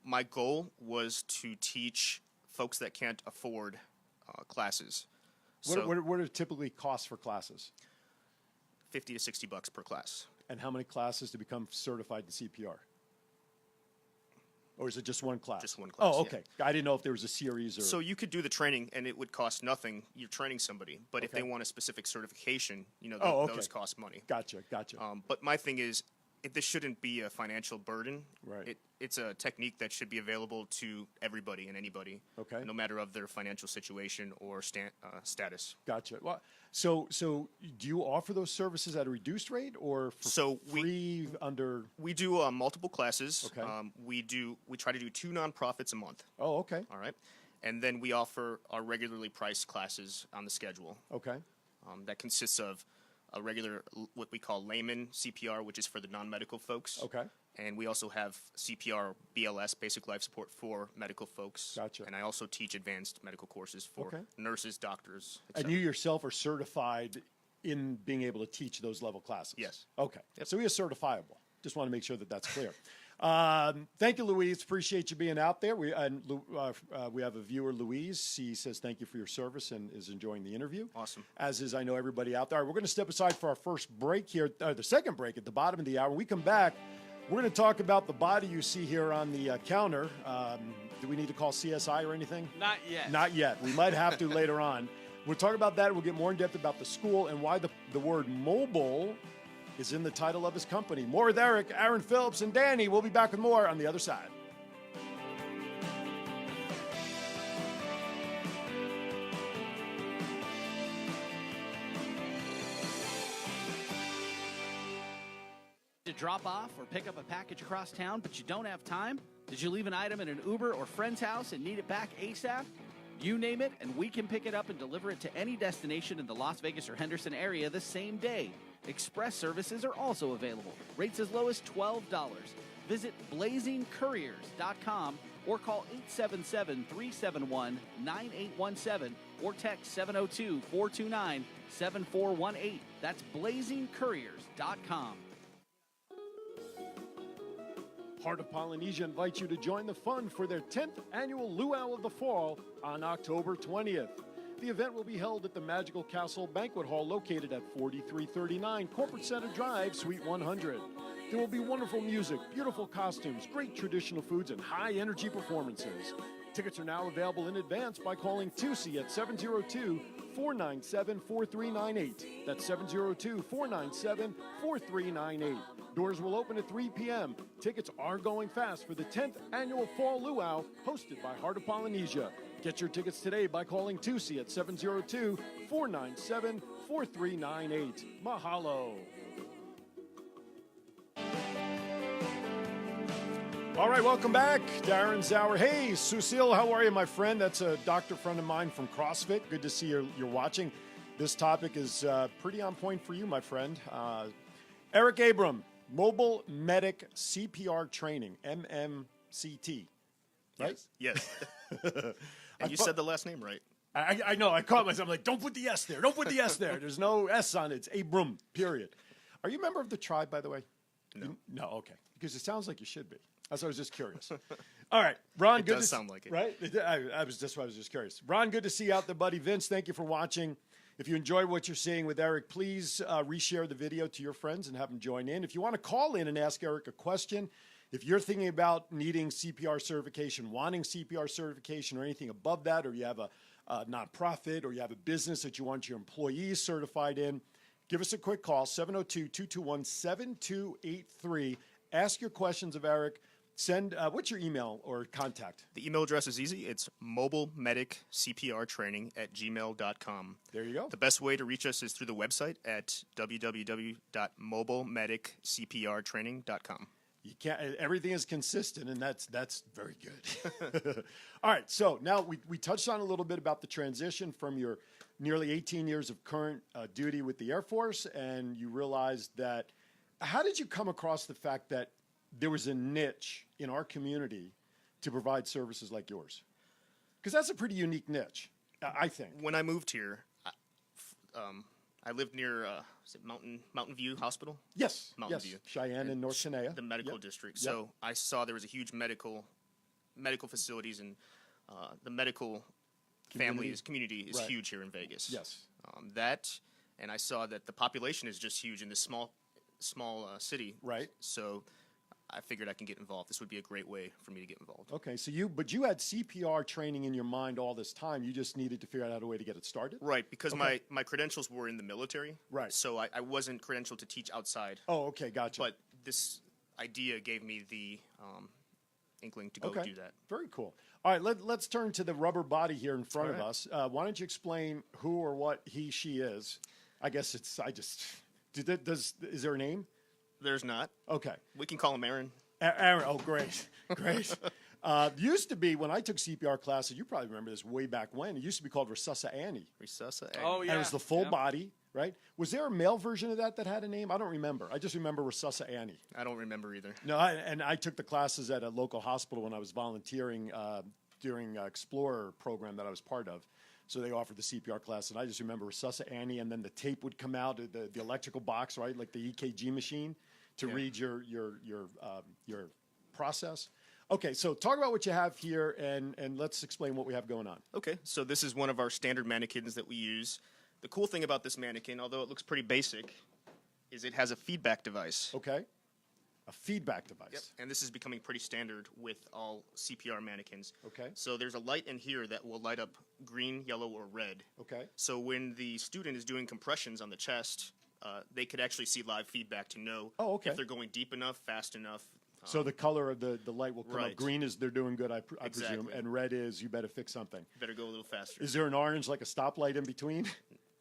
My goal was to teach folks that can't afford classes. What are typically costs for classes? $50 to $60 per class. And how many classes to become certified in CPR? Or is it just one class? Just one class. Oh, okay. Yeah. I didn't know if there was a series or. So you could do the training and it would cost nothing. You're training somebody, but if they want a specific certification, those cost money. Gotcha. But my thing is, this shouldn't be a financial burden. Right. It's a technique that should be available to everybody and anybody, no matter of their financial situation or status. Gotcha. Well, so do you offer those services at a reduced rate or for free under? We do multiple classes. Okay. We try to do 2 nonprofits a month. Oh, okay. All right. And then we offer our regularly priced classes on the schedule. Okay. That consists of a regular, what we call layman CPR, which is for the non-medical folks. Okay. And we also have CPR BLS, basic life support for medical folks. Gotcha. And I also teach advanced medical courses for nurses, doctors, etc. And you yourself are certified in being able to teach those level classes? Yes. Okay. Yep. So he is certifiable. Just want to make sure that that's clear. Thank you, Louise. Appreciate you being out there. We have a viewer, Louise. He says thank you for your service and is enjoying the interview. Awesome. As is, I know, everybody out there. We're going to step aside for our first break here, the second break at the bottom of the hour. When we come back, we're going to talk about the body you see here on the counter. Do we need to call CSI or anything? Not yet. Not yet. We might have to later on. We'll talk about that. We'll get more in depth about the school and why the word mobile is in the title of his company. More with Eric, Aaron Phillips, and Danny. We'll be back with more on the other side. To drop off or pick up a package across town, but you don't have time? Did you leave an item in an Uber or friend's house and need it back ASAP? You name it, and we can pick it up and deliver it to any destination in the Las Vegas or Henderson area the same day. Express services are also available. Rates as low as $12. Visit blazingcouriers.com or call 877-371-9817 or text 702-429-7418. That's blazingcouriers.com. Heart of Polynesia invites you to join the fun for their 10th annual Luau of the Fall on October 20th. The event will be held at the Magical Castle Banquet Hall located at 4339 Corporate Center Drive, Suite 100. There will be wonderful music, beautiful costumes, great traditional foods, and high-energy performances. Tickets are now available in advance by calling Tusi at 702-497-4398. That's 702-497-4398. Doors will open at 3 p.m. Tickets are going fast for the 10th annual Fall Luau hosted by Heart of Polynesia. Get your tickets today by calling Tusi at 702-497-4398. Mahalo. All right, welcome back. Darren Zauer. Hey, Susil, how are you, my friend? That's a doctor friend of mine from CrossFit. Good to see you're watching. This topic is pretty on point for you, my friend. Eric Abram, Mobile Medic CPR Training, MMCT, right? Yes. And you said the last name right. I know. I caught myself. I'm like, don't put the S there. Don't put the S there. There's no S on it. It's Abram, period. Are you a member of the tribe, by the way? No. No, okay. Because it sounds like you should be. That's why I was just curious. All right, Ron. It does sound like it. Right? I was just curious. Ron, good to see you out there, buddy. Vince, thank you for watching. If you enjoyed what you're seeing with Eric, please reshare the video to your friends and have them join in. If you want to call in and ask Eric a question, if you're thinking about needing CPR certification, wanting CPR certification or anything above that, or you have a nonprofit or you have a business that you want your employees certified in, give us a quick call, 702-221-7283. Ask your questions of Eric. Send, what's your email or contact? The email address is easy. It's mobilemediccprtraining@gmail.com. There you go. The best way to reach us is through the website at www.mobilemediccprtraining.com. You can't. Everything is consistent, and that's very good. All right, so now we touched on a little bit about the transition from your nearly 18 years of current duty with the Air Force, and you realized that. How did you come across the fact that there was a niche in our community to provide services like yours? Because that's a pretty unique niche, I think. When I moved here, I lived near is it Mountain View Hospital? Yes, Mountain View, Cheyenne and North Shania, the medical district. So I saw there was a huge medical facilities, and the medical community is huge here in Vegas. Yes, and I saw that the population is just huge in this small city. Right. So I figured I can get involved. This would be a great way for me to get involved. Okay, so you had CPR training in your mind all this time. You just needed to figure out a way to get it started? Right, because my credentials were in the military. Right. So I wasn't credentialed to teach outside. Oh, okay, gotcha. But this idea gave me the inkling to go do that. Very cool. All right, let's turn to the rubber body here in front of us. Why don't you explain who or what he, she is? I guess is there a name? There's not. Okay. We can call him Aaron. Aaron. Oh, great. Great. Used to be, when I took CPR classes, you probably remember this way back when, it used to be called Resusci Annie. Resusci Annie. Oh, yeah. And it was the full body, right? Was there a male version of that had a name? I don't remember. I just remember Resusci Annie. I don't remember either. No, I took the classes at a local hospital when I was volunteering during Explorer program that I was part of. So they offered the CPR class, and I just remember Resusci Annie, and then the tape would come out, the electrical box, right, like the EKG machine, to read your process. Okay, so talk about what you have here, and let's explain what we have going on. Okay, so this is one of our standard mannequins that we use. The cool thing about this mannequin, although it looks pretty basic, is it has a feedback device. Okay. A feedback device. Yep, and this is becoming pretty standard with all CPR mannequins. Okay. So there's a light in here that will light up green, yellow, or red. Okay. So when the student is doing compressions on the chest, they could actually see live feedback to know if they're going deep enough, fast enough. So the color of the light will come right. up. Green is they're doing good, I Exactly. presume, and red is you better fix something. Better go a little faster. Is there an orange like a stoplight in between?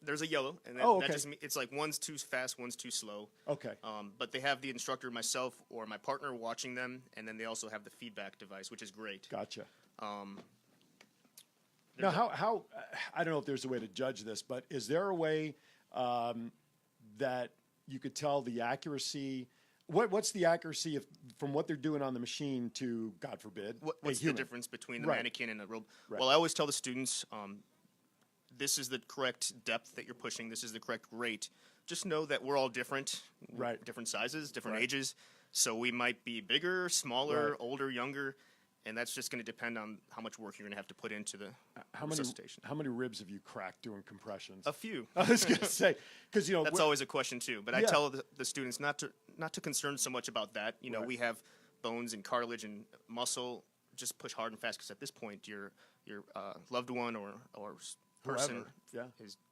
There's a yellow, and that just it's like one's too fast, one's too slow. Okay. But they have the instructor, myself, or my partner watching them, and then they also have the feedback device, which is great. Gotcha. Now, how I don't know if there's a way to judge this, but is there a way that you could tell the accuracy? What's the accuracy from what they're doing on the machine to, God forbid, what's the difference between the mannequin and a robot? Right. Well, I always tell the students, this is the correct depth that you're pushing. This is the correct rate. Just know that we're all different, right? Different sizes, different ages. So we might be bigger, smaller, older, younger, and that's just going to depend on how much work you're going to have to put into the resuscitation. How many ribs have you cracked doing compressions? A few. I was going to say, because that's always a question too. But I tell the students not to concern so much about that. You know, we have bones and cartilage and muscle. Just push hard and fast, because at this point, your loved one or person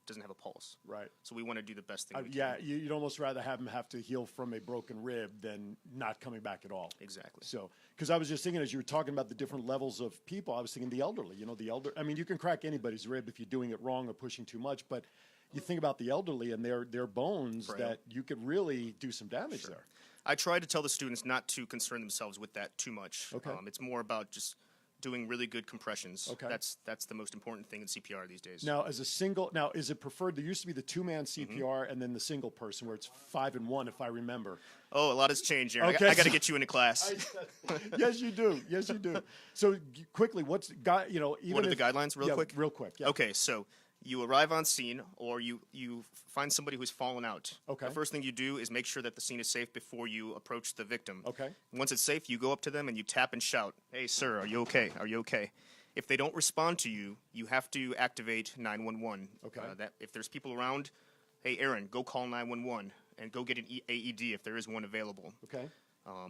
doesn't have a pulse. Right. So we want to do the best thing we can. You'd almost rather have them have to heal from a broken rib than not coming back at all. Exactly. So, because I was just thinking, as you were talking about the different levels of people, I was thinking the elderly. You know, I mean, you can crack anybody's rib if you're doing it wrong or pushing too much, but you think about the elderly and their bones that you could really do some damage there. I try to tell the students not to concern themselves with that too much. Okay. It's more about just doing really good compressions. Okay. That's the most important thing in CPR these days. Now, is it preferred? There used to be the two-man CPR and then the single person, where it's 5 and 1, if I remember. Oh, a lot has changed here. Okay, I got to get you into class. Yes, you do. Yes, you do. So quickly, even what are the guidelines, real quick? Real quick. Yeah. Okay, so you arrive on scene, or you find somebody who's fallen out. Okay. The first thing you do is make sure that the scene is safe before you approach the victim. Okay. Once it's safe, you go up to them and you tap and shout, "Hey, sir, are you okay? Are you okay?" If they don't respond to you, you have to activate 911. Okay. That if there's people around, hey, Aaron, go call 911 and go get an AED if there is one available. Okay.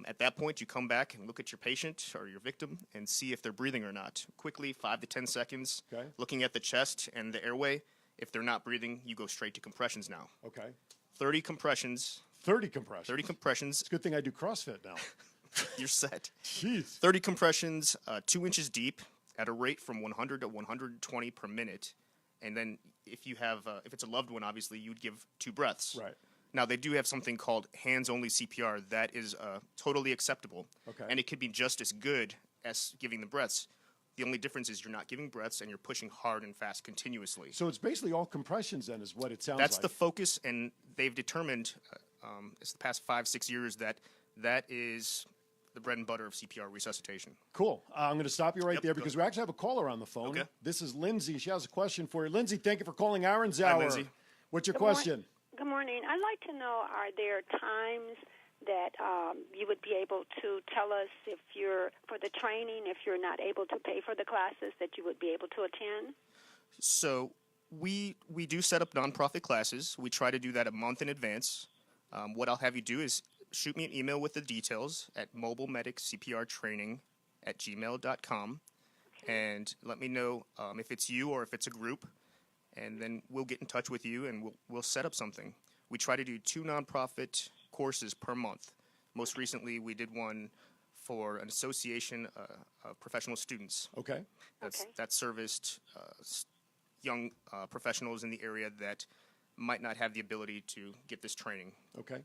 At that point, you come back and look at your patient or your victim and see if they're breathing or not. Quickly, 5 to 10 seconds, looking at the chest and the airway. If they're not breathing, you go straight to compressions now. Okay. 30 compressions. 30 compressions? 30 compressions. It's a good thing I do CrossFit now. You're set. Jeez. 30 compressions, 2 inches deep, at a rate from 100 to 120 per minute. And then if it's a loved one, obviously, you'd give 2 breaths. Right. Now, they do have something called hands-only CPR that is totally acceptable. Okay. And it could be just as good as giving the breaths. The only difference is you're not giving breaths and you're pushing hard and fast continuously. So it's basically all compressions then, is what it sounds like. That's the focus, and they've determined, it's the past 5-6 years, that is the bread and butter of CPR resuscitation. Cool. I'm going to stop you right there because we actually have a caller on the phone. Okay. This is Lindsay. She has a question for you. Lindsay, thank you for calling Aaron's Hour. Hi, Lindsay. What's your question? Good morning. I'd like to know, are there times that you would be able to tell us if for the training, if you're not able to pay for the classes, that you would be able to attend? So we do set up nonprofit classes. We try to do that a month in advance. What I'll have you do is shoot me an email with the details at MOBILE MEDIC CPR TRAINING @gmail.com and let me know if it's you or if it's a group, and then we'll get in touch with you and we'll set up something. We try to do 2 nonprofit courses per month. Most recently, we did one for an association of professional students. Okay. That serviced young professionals in the area that might not have the ability to get this training. Okay.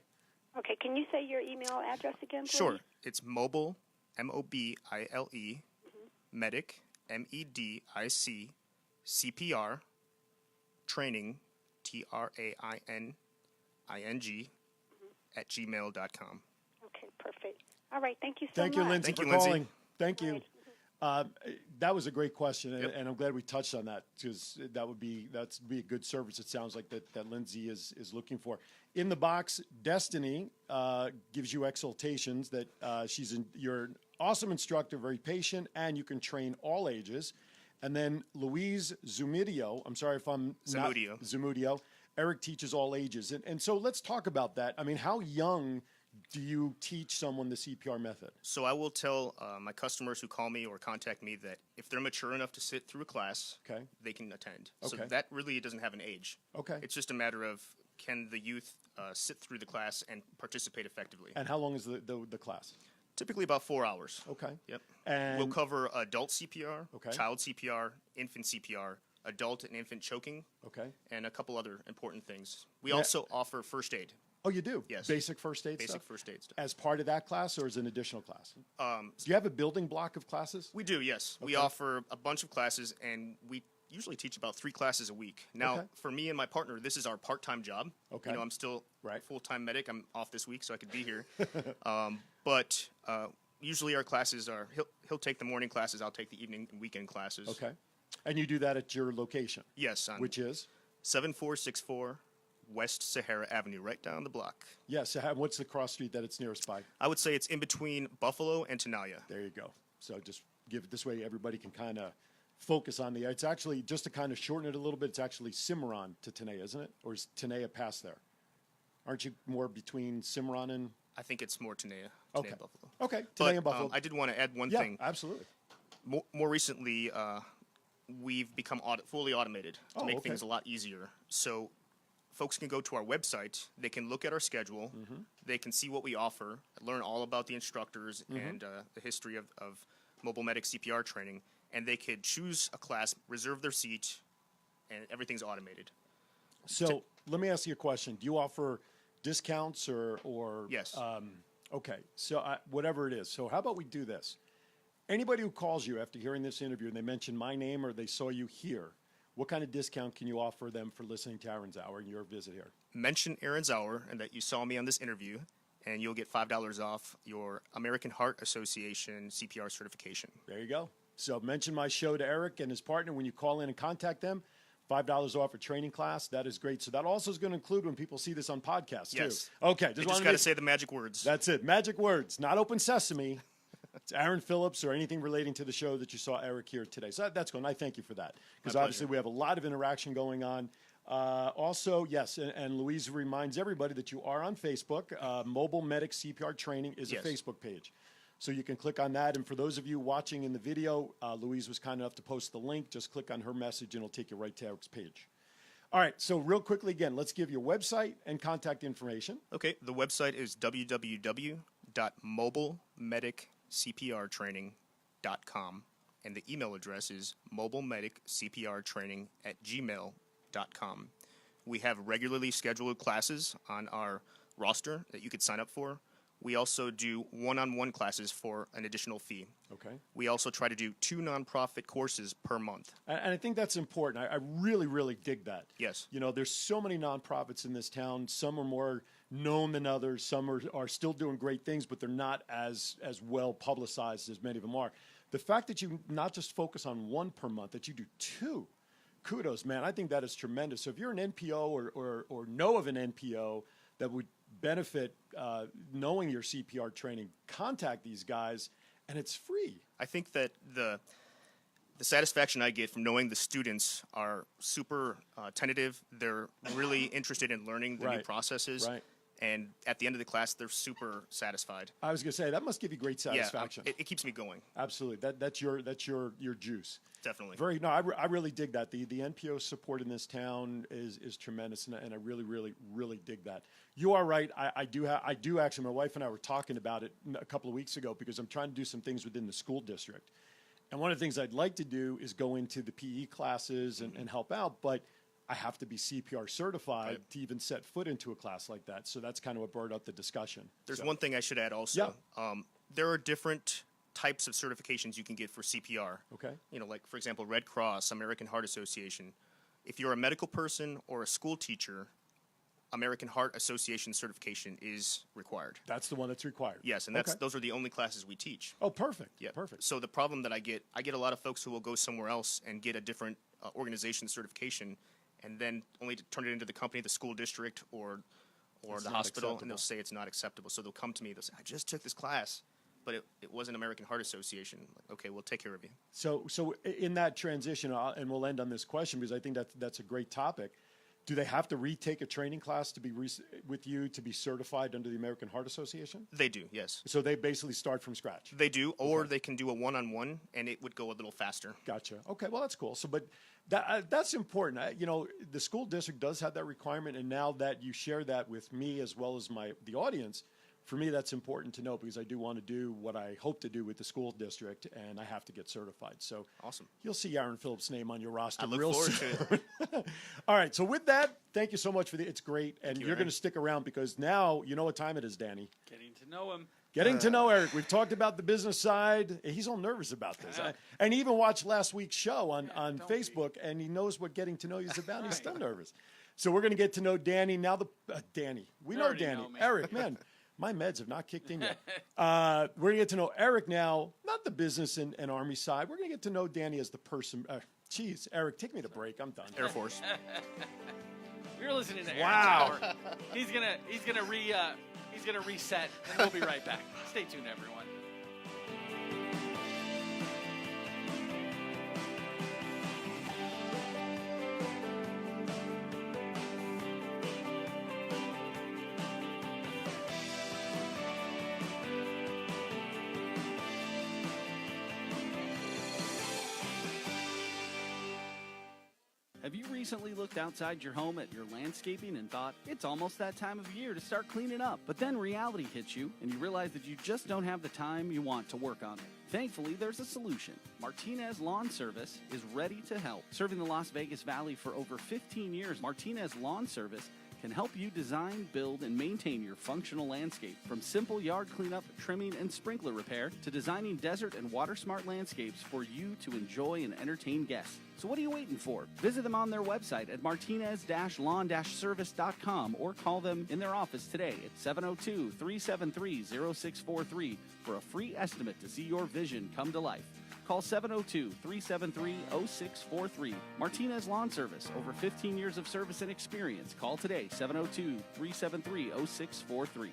Okay, can you say your email address again, please? Sure. It's mobile, MOBILE, medic, MEDIC, CPR, training, TRAINING, @gmail.com. Okay, perfect. All right, thank you so much. Thank you, Lindsay, for Lindsay. calling. Thank you. Right. That was a great question, and I'm glad we touched on that because that'd be a good service. It sounds like that Lindsay is looking for. In the box, Destiny gives you exaltations that you're an awesome instructor, very patient, and you can train all ages. And then Louise Zumudio, I'm sorry if I'm Zumudio. Zumudio. Eric teaches all ages, and so let's talk about that. I mean, how young do you teach someone the CPR method? So I will tell my customers who call me or contact me that if they're mature enough to sit through a class, they can attend. So that really doesn't have an age. Okay. It's just a matter of can the youth sit through the class and participate effectively. And how long is the class? Typically about 4 hours. Okay. Yep. And we'll cover adult CPR, child CPR, infant CPR, adult and infant choking, and a couple other important things. We also offer first aid. Oh, you do? Yes. Basic first aid Basic stuff? first aid stuff. As part of that class or as an additional class? Do you have a building block of classes? We do, yes. We offer a bunch of classes, and we usually teach about 3 classes a week. Now, for me and my partner, this is our part-time job. Okay. You know, I'm still full-time medic. I'm off this week, so I could be here. But usually our classes are, he'll take the morning classes, I'll take the evening and weekend classes. Okay. And you do that at your location? Yes. Which is? 7464 West Sahara Avenue, right down the block. Yes. What's the cross street that it's nearest by? I would say it's in between Buffalo and Tenaya. There you go. So just give it this way, everybody can kind of focus on it's actually, just to kind of shorten it a little bit, it's actually Cimarron to Tenaya, isn't it? Or is Tenaya past there? Aren't you more between Cimarron and? I think it's more Tenaya. Okay. Buffalo. Okay. Tenaya and Buffalo. I did want to add one thing. Yeah, absolutely. More recently, we've become fully automated to make things a lot easier. So folks can go to our website. They can look at our schedule. They can see what we offer, learn all about the instructors and the history of mobile medic CPR training. And they could choose a class, reserve their seat, and everything's automated. So let me ask you a question. Do you offer discounts or Yes. Okay. So whatever it is. So how about we do this? Anybody who calls you after hearing this interview and they mention my name or they saw you here, what kind of discount can you offer them for listening to Aaron's Hour and your visit here? Mention Aaron's Hour and that you saw me on this interview, and you'll get $5 off your American Heart Association CPR certification. There you go. So mention my show to Eric and his partner when you call in and contact them. $5 off a training class. That is great. So that also is going to include when people see this on podcasts, too. Yes. Okay. Just got to say the magic words. That's it. Magic words. Not open sesame. It's Aaron Phillips or anything relating to the show that you saw Eric here today. So that's good. And I thank you for that. Because obviously we have a lot of interaction going on. Also, yes, and Louise reminds everybody that you are on Facebook. Mobile Medic CPR Training is a Facebook page. So you can click on that. And for those of you watching in the video, Louise was kind enough to post the link. Just click on her message and it'll take you right to Eric's page. All right. So real quickly, again, let's give your website and contact information. Okay. The website is www.mobilemediccprtraining.com. And the email address is mobilemediccprtraining@gmail.com. We have regularly scheduled classes on our roster that you could sign up for. We also do one-on-one classes for an additional fee. Okay. We also try to do 2 nonprofit courses per month. And I think that's important. I really, really dig that. Yes. You know, there's so many nonprofits in this town. Some are more known than others. Some are still doing great things, but they're not as well publicized as many of them are. The fact that you not just focus on 1 per month, that you do 2, kudos, man. I think that is tremendous. So if you're an NPO or know of an NPO that would benefit knowing your CPR training, contact these guys, and it's free. I think that the satisfaction I get from knowing the students are super tentative. They're really interested in learning the new processes. Right. And at the end of the class, they're super satisfied. I was going to say, that must give you great satisfaction. Yeah, it keeps me going. Absolutely. That's your juice. Definitely. I really dig that. The NPO support in this town is tremendous, and I really, really, really dig that. You are right. I do actually, my wife and I were talking about it a couple of weeks ago because I'm trying to do some things within the school district. And one of the things I'd like to do is go into the PE classes and help out, but I have to be CPR certified to even set foot into a class like that. So that's kind of what brought up the discussion. There's one thing I should add also. Yeah. There are different types of certifications you can get for CPR. Okay. You know, like, for example, Red Cross, American Heart Association. If you're a medical person or a school teacher, American Heart Association certification is required. That's the one that's required. Yes, and those are the only classes we teach. Oh, perfect. Yeah, perfect. So the problem that I get a lot of folks who will go somewhere else and get a different organization certification, and then only to turn it into the company, the school district, or the hospital, and they'll say it's not acceptable. So they'll come to me, they'll say, I just took this class, but it wasn't American Heart Association. Like, okay, we'll take care of you. So in that transition, and we'll end on this question because I think that's a great topic. Do they have to retake a training class to be with you to be certified under the American Heart Association? They do, yes. So they basically start from scratch? They do, or they can do a one-on-one, and it would go a little faster. Gotcha. Okay, well, that's cool. So, but that's important. The school district does have that requirement, and now that you share that with me as well as the audience, for me, that's important to know because I do want to do what I hope to do with the school district, and I have to get certified. So awesome. You'll see Aaron Phillips' name on your roster I look real forward soon. to it. All right, so with that, thank you so much it's great, and you, you're going Aaron. to stick around because now you know what time it is, Danny. Getting to know him. Getting to know Eric. We've talked about the business side. He's all nervous about this. And he even watched last week's show on Facebook, and he knows what getting to know you is about. He's still nervous. So we're going to get to know Danny. Now, Danny. We know Danny. Eric, man. My meds have not kicked in yet. We're going to get to know Eric now, not the business and Army side. We're going to get to know Danny as the person. Geez, Eric, take me to break. I'm done. Air Force. You're listening to Aaron Wow. Sauer. He's gonna reset, and we'll be right back. Stay tuned, everyone. Have you recently looked outside your home at your landscaping and thought, it's almost that time of year to start cleaning up? But then reality hits you and you realize that you just don't have the time you want to work on it. Thankfully, there's a solution. Martinez Lawn Service is ready to help. Serving the Las Vegas Valley for over 15 years, Martinez Lawn Service can help you design, build, and maintain your functional landscape. From simple yard cleanup, trimming, and sprinkler repair to designing desert and water-smart landscapes for you to enjoy and entertain guests. So what are you waiting for? Visit them on their website at martinez-lawn-service.com or call them in their office today at 702-373-0643 for a free estimate to see your vision come to life. Call 702-373-0643. Martinez Lawn Service, over 15 years of service and experience. Call today, 702-373-0643.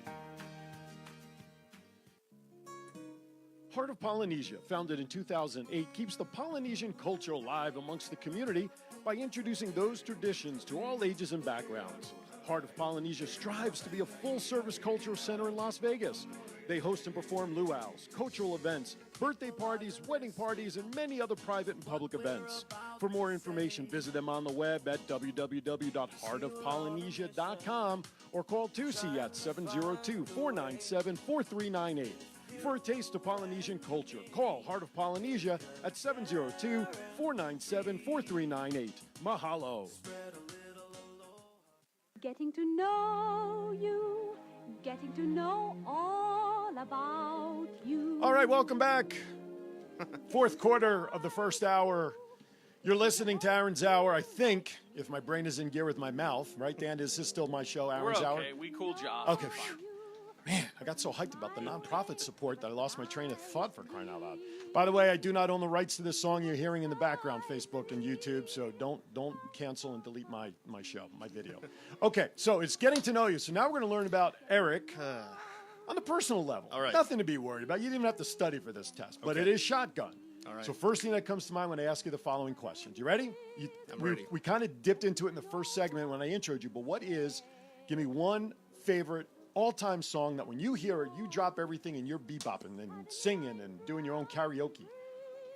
Heart of Polynesia, founded in 2008, keeps the Polynesian culture alive amongst the community by introducing those traditions to all ages and backgrounds. Heart of Polynesia strives to be a full-service cultural center in Las Vegas. They host and perform luau's, cultural events, birthday parties, wedding parties, and many other private and public events. For more information, visit them on the web at www.heartofpolynesia.com or call Tusi at 702-497-4398. For a taste of Polynesian culture, call Heart of Polynesia at 702-497-4398. Mahalo. Getting to know you, getting to know all about you. All right, welcome back. Fourth quarter of the first hour. You're listening to Aaron's Hour, I think, if my brain is in gear with my mouth. Right, Dan? Is this still my show, Aaron's Hour? We're okay. We cooled you off. Okay. Man, I got so hyped about the nonprofit support that I lost my train of thought, for crying out loud. By the way, I do not own the rights to this song you're hearing in the background, Facebook and YouTube, so don't cancel and delete my show, my video. Okay, so it's getting to know you. So now we're going to learn about Eric on the personal level. All right. Nothing to be worried about. You didn't even have to study for this test, but Okay. it is shotgun. All right. So first thing that comes to mind when I ask you the following questions. You ready? I'm ready. We kind of dipped into it in the first segment when I introed you, but give me one favorite all-time song that when you hear it, you drop everything and you're bebopping and singing and doing your own karaoke.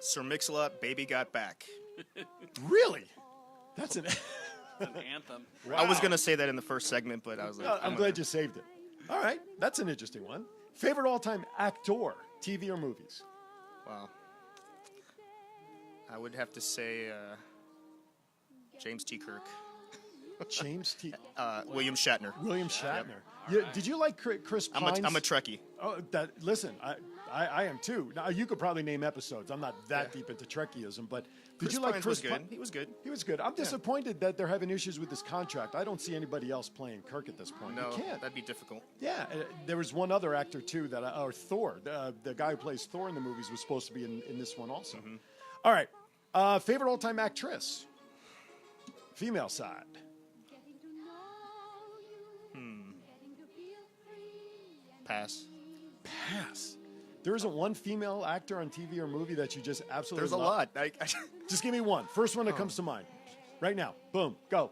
Sir Mix-a-Lot, Baby Got Back. Really? That's an anthem. Wow. I was going to say that in the first segment, but I was like, I'm glad you saved it. All right, that's an interesting one. Favorite all-time actor, TV or movies? Wow. I would have to say James T. Kirk. James T. William Shatner. William Shatner. Yep. Did you like Chris Pines? I'm a Trekkie. Oh, listen, I am too. Now you could probably name episodes. I'm not that deep into Trekkieism, but did Chris you like Pines Chris was good. He was good. He was good. I'm disappointed that they're having issues with this contract. I don't see anybody else playing Kirk at this point. No, you can't. that'd be difficult. Yeah, there was one other actor too or Thor. The guy who plays Thor in the movies was supposed to be in this one also. Mm-hmm. All right, favorite all-time actress, female side. Pass. Pass. There isn't one female actor on TV or movie that you just absolutely There's a love? lot. Just give me one. First one that comes to mind. Right now. Boom. Go.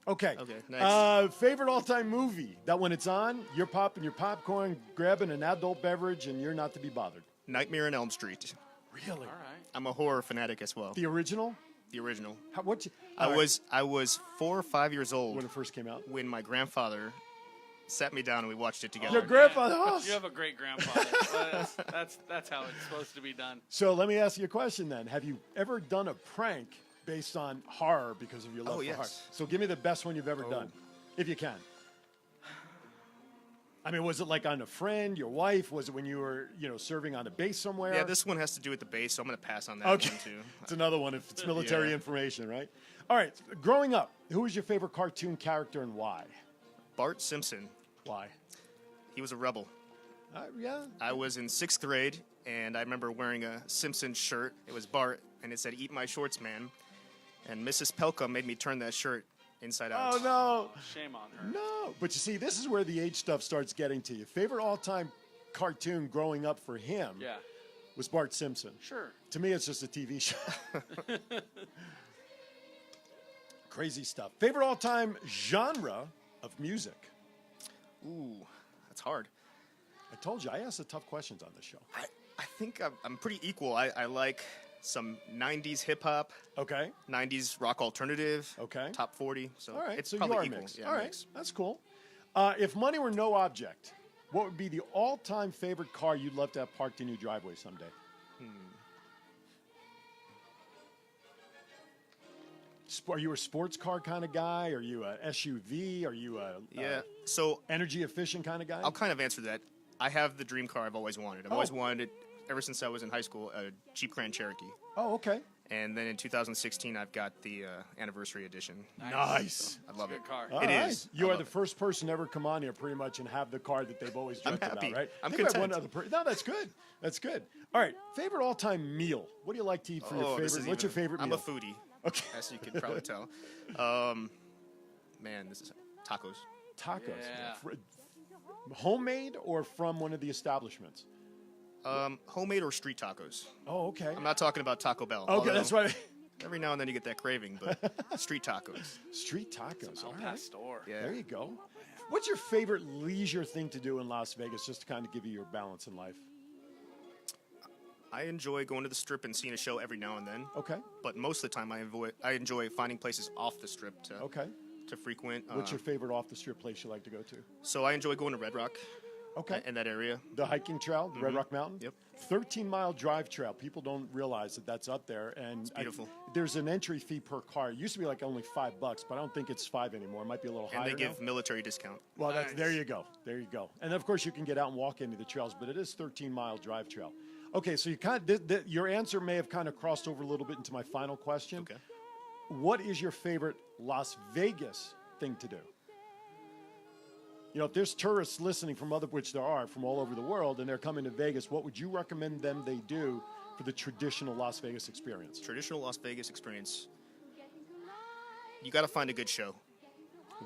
Okay. Okay, nice. Favorite all-time movie that when it's on, you're popping your popcorn, grabbing an adult beverage, and you're not to be bothered. Nightmare on Elm Street. Really? All right. I'm a horror fanatic as well. The original? The original. I was 4 or 5 years old when it first came out. When my grandfather sat me down and we watched it together. Your grandfather? Oh. You have a great grandfather. that's how it's supposed to be done. So let me ask you a question then. Have you ever done a prank based on horror because of your love for horror? So give me the best one you've ever done, if you can. I mean, was it like on a friend, your wife? Was it when you were, serving on a base somewhere? Yeah, this one has to do with the base, so I'm going to pass on that one too. It's another one if it's military information, right? All right, growing up, who was your favorite cartoon character and why? Bart Simpson. Why? He was a rebel. Yeah. I was in 6th grade, and I remember wearing a Simpsons shirt. It was Bart, and it said, "Eat my shorts, man." And Mrs. Pelka made me turn that shirt inside out. Oh, no. Shame on her. No. But you see, this is where the age stuff starts getting to you. Favorite all-time cartoon growing up for him was Bart Simpson. Sure. To me, it's just a TV show. Crazy stuff. Favorite all-time genre of music? Ooh, that's hard. I told you, I asked the tough questions on this show. I think I'm pretty equal. I like some 90s hip-hop. Okay. 90s rock alternative. Okay. Top 40. So all right, it's so probably you are equal. mixed. Yeah, All right, mixed. that's cool. If money were no object, what would be the all-time favorite car you'd love to have parked in your driveway someday? Are you a sports car kind of guy? Are you a SUV? Are you a so energy efficient kind of guy? I'll kind of answer that. I have the dream car I've always wanted. I've always wanted it ever since I was in high school, a Jeep Grand Cherokee. Oh, okay. And then in 2016, I've got the anniversary edition. Nice. So I love it. Car. All right. You are the first person ever come on here pretty much and have the car that they've always dreamt about, right? I'm I think I have content. no, that's good. That's good. All right. Favorite all-time meal? What do you like to eat for your favorite? What's your favorite meal? I'm a foodie. Okay. As you can probably tell. Man, this is tacos. Tacos. Yeah. Homemade or from one of the establishments? Homemade or street tacos. Oh, okay. I'm not talking about Taco Bell. Okay, that's right. Every now and then you get that craving, but street tacos. Street tacos. All right. Pastor. Yeah. There you go. What's your favorite leisure thing to do in Las Vegas, just to kind of give you your balance in life? I enjoy going to the Strip and seeing a show every now and then. Okay. But most of the time, I enjoy finding places off the Strip to frequent. What's your favorite off-the-strip place you like to go to? So I enjoy going to Red Rock. Okay. In that area. The hiking trail, the Red Rock Mountain? Yep. 13-mile drive trail. People don't realize that that's up there. And it's beautiful. There's an entry fee per car. It used to be like only $5, but I don't think it's $5 anymore. It might be a little higher And they give now. military discount. Well, there you go. There you go. And, of course, you can get out and walk into the trails, but it is 13-mile drive trail. Okay, so you your answer may have kind of crossed over a little bit into my final question. Okay. What is your favorite Las Vegas thing to do? If there's tourists listening which there are, from all over the world, and they're coming to Vegas, what would you recommend them they do for the traditional Las Vegas experience? Traditional Las Vegas experience. You got to find a good show.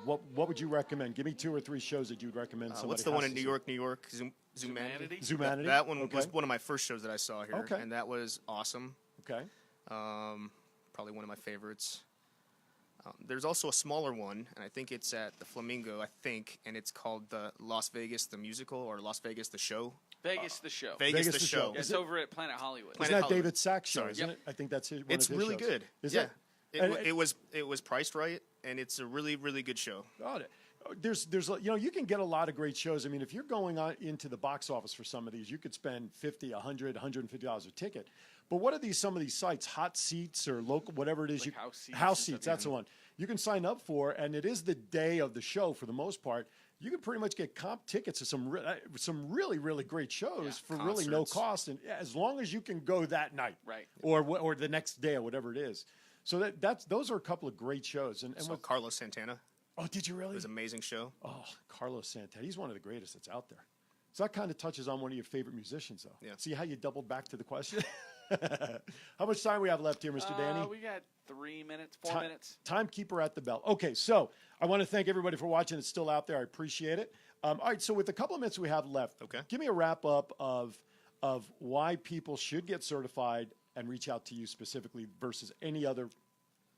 What would you recommend? Give me 2 or 3 shows that you'd recommend somebody. What's the one in New York? Zumanity? Zumanity? That one was one of my first shows that I saw here. Okay. And that was awesome. Okay. Probably one of my favorites. There's also a smaller one, and I think it's at the Flamingo, and it's called the Las Vegas the Musical or Las Vegas the Show. Vegas the Show. Vegas the Show. It's over at Planet Hollywood. Isn't that David Sachs' show, isn't it? I think that's one It's of his really shows. good. Is yeah. it? It was priced right, and it's a really, really good show. Got it. There's you can get a lot of great shows. I mean, if you're going on into the box office for some of these, you could spend $50, $100, $150 a ticket. But what are some of these sites? Hot Seats or local, whatever it is. Like House Seats. House Seats, that's the one. You can sign up for, and it is the day of the show for the most part. You can pretty much get comp tickets to some really, really great shows for really no cost, and as long as you can go that night, right, or the next day or whatever it is. So those are a couple of great shows. And with Carlos Santana. Oh, did you really? It was an amazing show. Oh, Carlos Santana. He's one of the greatest that's out there. So that kind of touches on one of your favorite musicians, though. Yeah. See how you doubled back to the question? How much time we have left here, Mr. Danny? We got 3 minutes, 4 minutes. Timekeeper at the bell. Okay, so I want to thank everybody for watching. It's still out there. I appreciate it. All right, so with the couple of minutes we have left, give me a wrap-up of why people should get certified and reach out to you specifically versus any other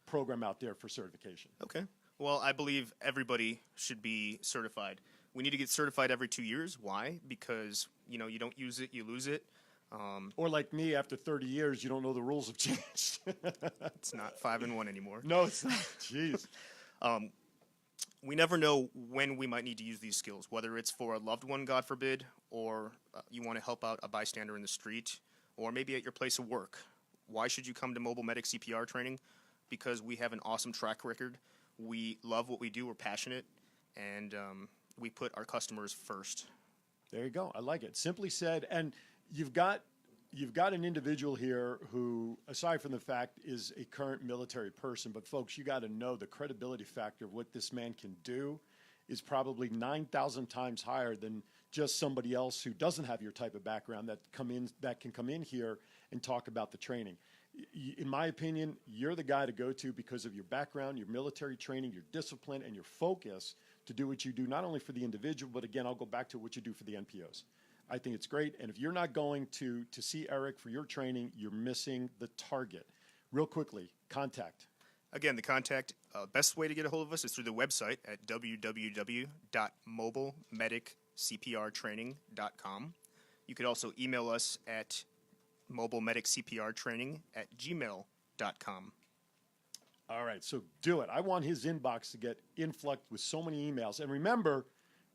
program out there for certification. Okay. Well, I believe everybody should be certified. We need to get certified every 2 years. Why? Because, you don't use it, you lose it. Or like me, after 30 years, you don't know the rules have changed. It's not 5-1 anymore. No, it's not. Jeez. We never know when we might need to use these skills, whether it's for a loved one, God forbid, or you want to help out a bystander in the street, or maybe at your place of work. Why should you come to Mobile Medic CPR training? Because we have an awesome track record. We love what we do. We're passionate, and we put our customers first. There you go. I like it. Simply said, and you've got an individual here who, aside from the fact, is a current military person, but folks, you got to know the credibility factor of what this man can do is probably 9,000 times higher than just somebody else who doesn't have your type of background that can come in here and talk about the training. In my opinion, you're the guy to go to because of your background, your military training, your discipline, and your focus to do what you do, not only for the individual, but again, I'll go back to what you do for the NPOs. I think it's great. And if you're not going to see Eric for your training, you're missing the target. Real quickly, contact. Again, the contact, best way to get a hold of us is through the website at www.mobilemediccprtraining.com. You could also email us at mobilemediccprtraining@gmail.com. All right, so do it. I want his inbox to get influxed with so many emails. And remember,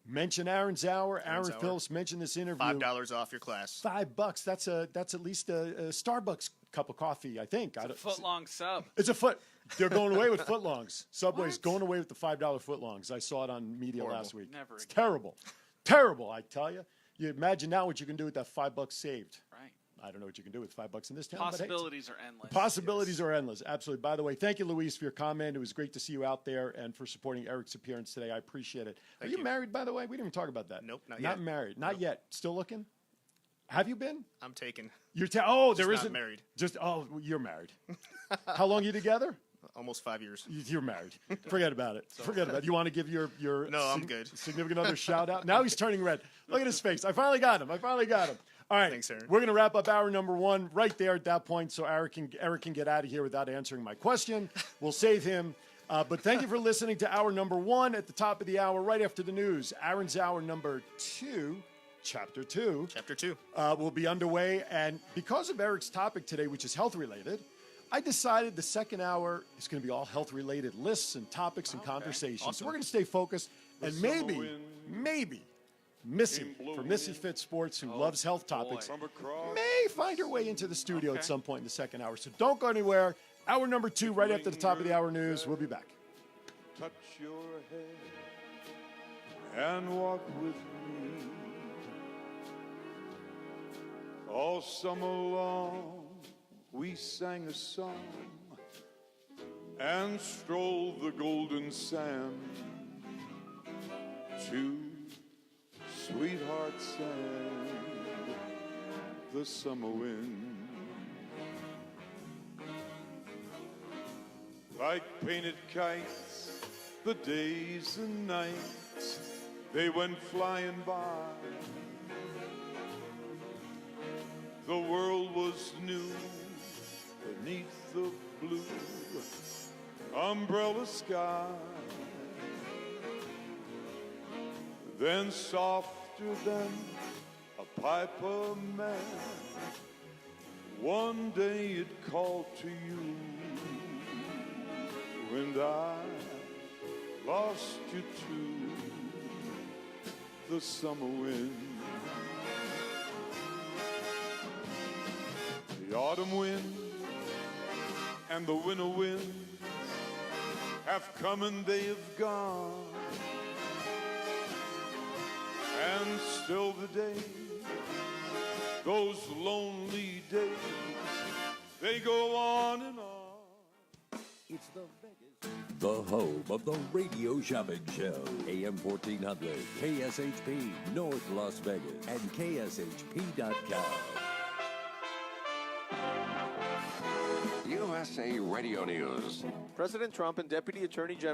mention Aaron's Hour. Aaron Phillips mentioned this interview. $5 off your class. $5. That's at least a Starbucks cup of coffee, I think. It's a foot-long sub. It's a foot. They're going away with footlongs. Subway's going away with the $5 footlongs. I saw it on media last week. Never it's again. terrible. Terrible, I tell you. You imagine now what you can do with that $5 saved. Right. I don't know what you can do with $5 in this town. Possibilities are endless. Possibilities are endless. Absolutely. By the way, thank you, Luis, for your comment. It was great to see you out there and for supporting Eric's appearance today. I appreciate it. Are you married, by the way? We didn't even talk about that. Nope, not yet. Not married. Not yet. Still looking? Have you been? I'm taken. You're there not isn't married. You're married. How long are you together? Almost 5 years. You're married. Forget about it. Forget about it. You want to give your No, I'm good. significant other shout out? Now he's turning red. Look at his face. I finally got him. All right. Thanks, Aaron. We're going to wrap up hour number 1 right there at that point so Eric can get out of here without answering my question. We'll save him. But thank you for listening to hour number 1 at the top of the hour, right after the news. Aaron's hour number 2, chapter 2. Chapter 2. Will be underway. And because of Eric's topic today, which is health-related, I decided the second hour is going to be all health-related lists and topics and conversations. Awesome. So we're going to stay focused. And maybe Missy, from Missy Fit Sports, who loves health topics, may find her way into the studio at some point in the second hour. So don't go anywhere. Hour number 2, right after the top of the hour news. We'll be back. Touch your head and walk with me. All summer long we sang a song and strolled the golden sand to sweethearts and the summer wind. Like painted kites, the days and nights, they went flying by. The world was new beneath the blue umbrella sky. Then softer than a piper man, one day it called to you, and I lost you to the summer wind. The autumn wind and the winter wind have come and they have gone, and still the days, those lonely days, they go on and on. It's the home of the Radio Shopping Show. AM 1400, KSHP, North Las Vegas, and KSHP.com. USA Radio News. President Trump and Deputy Attorney General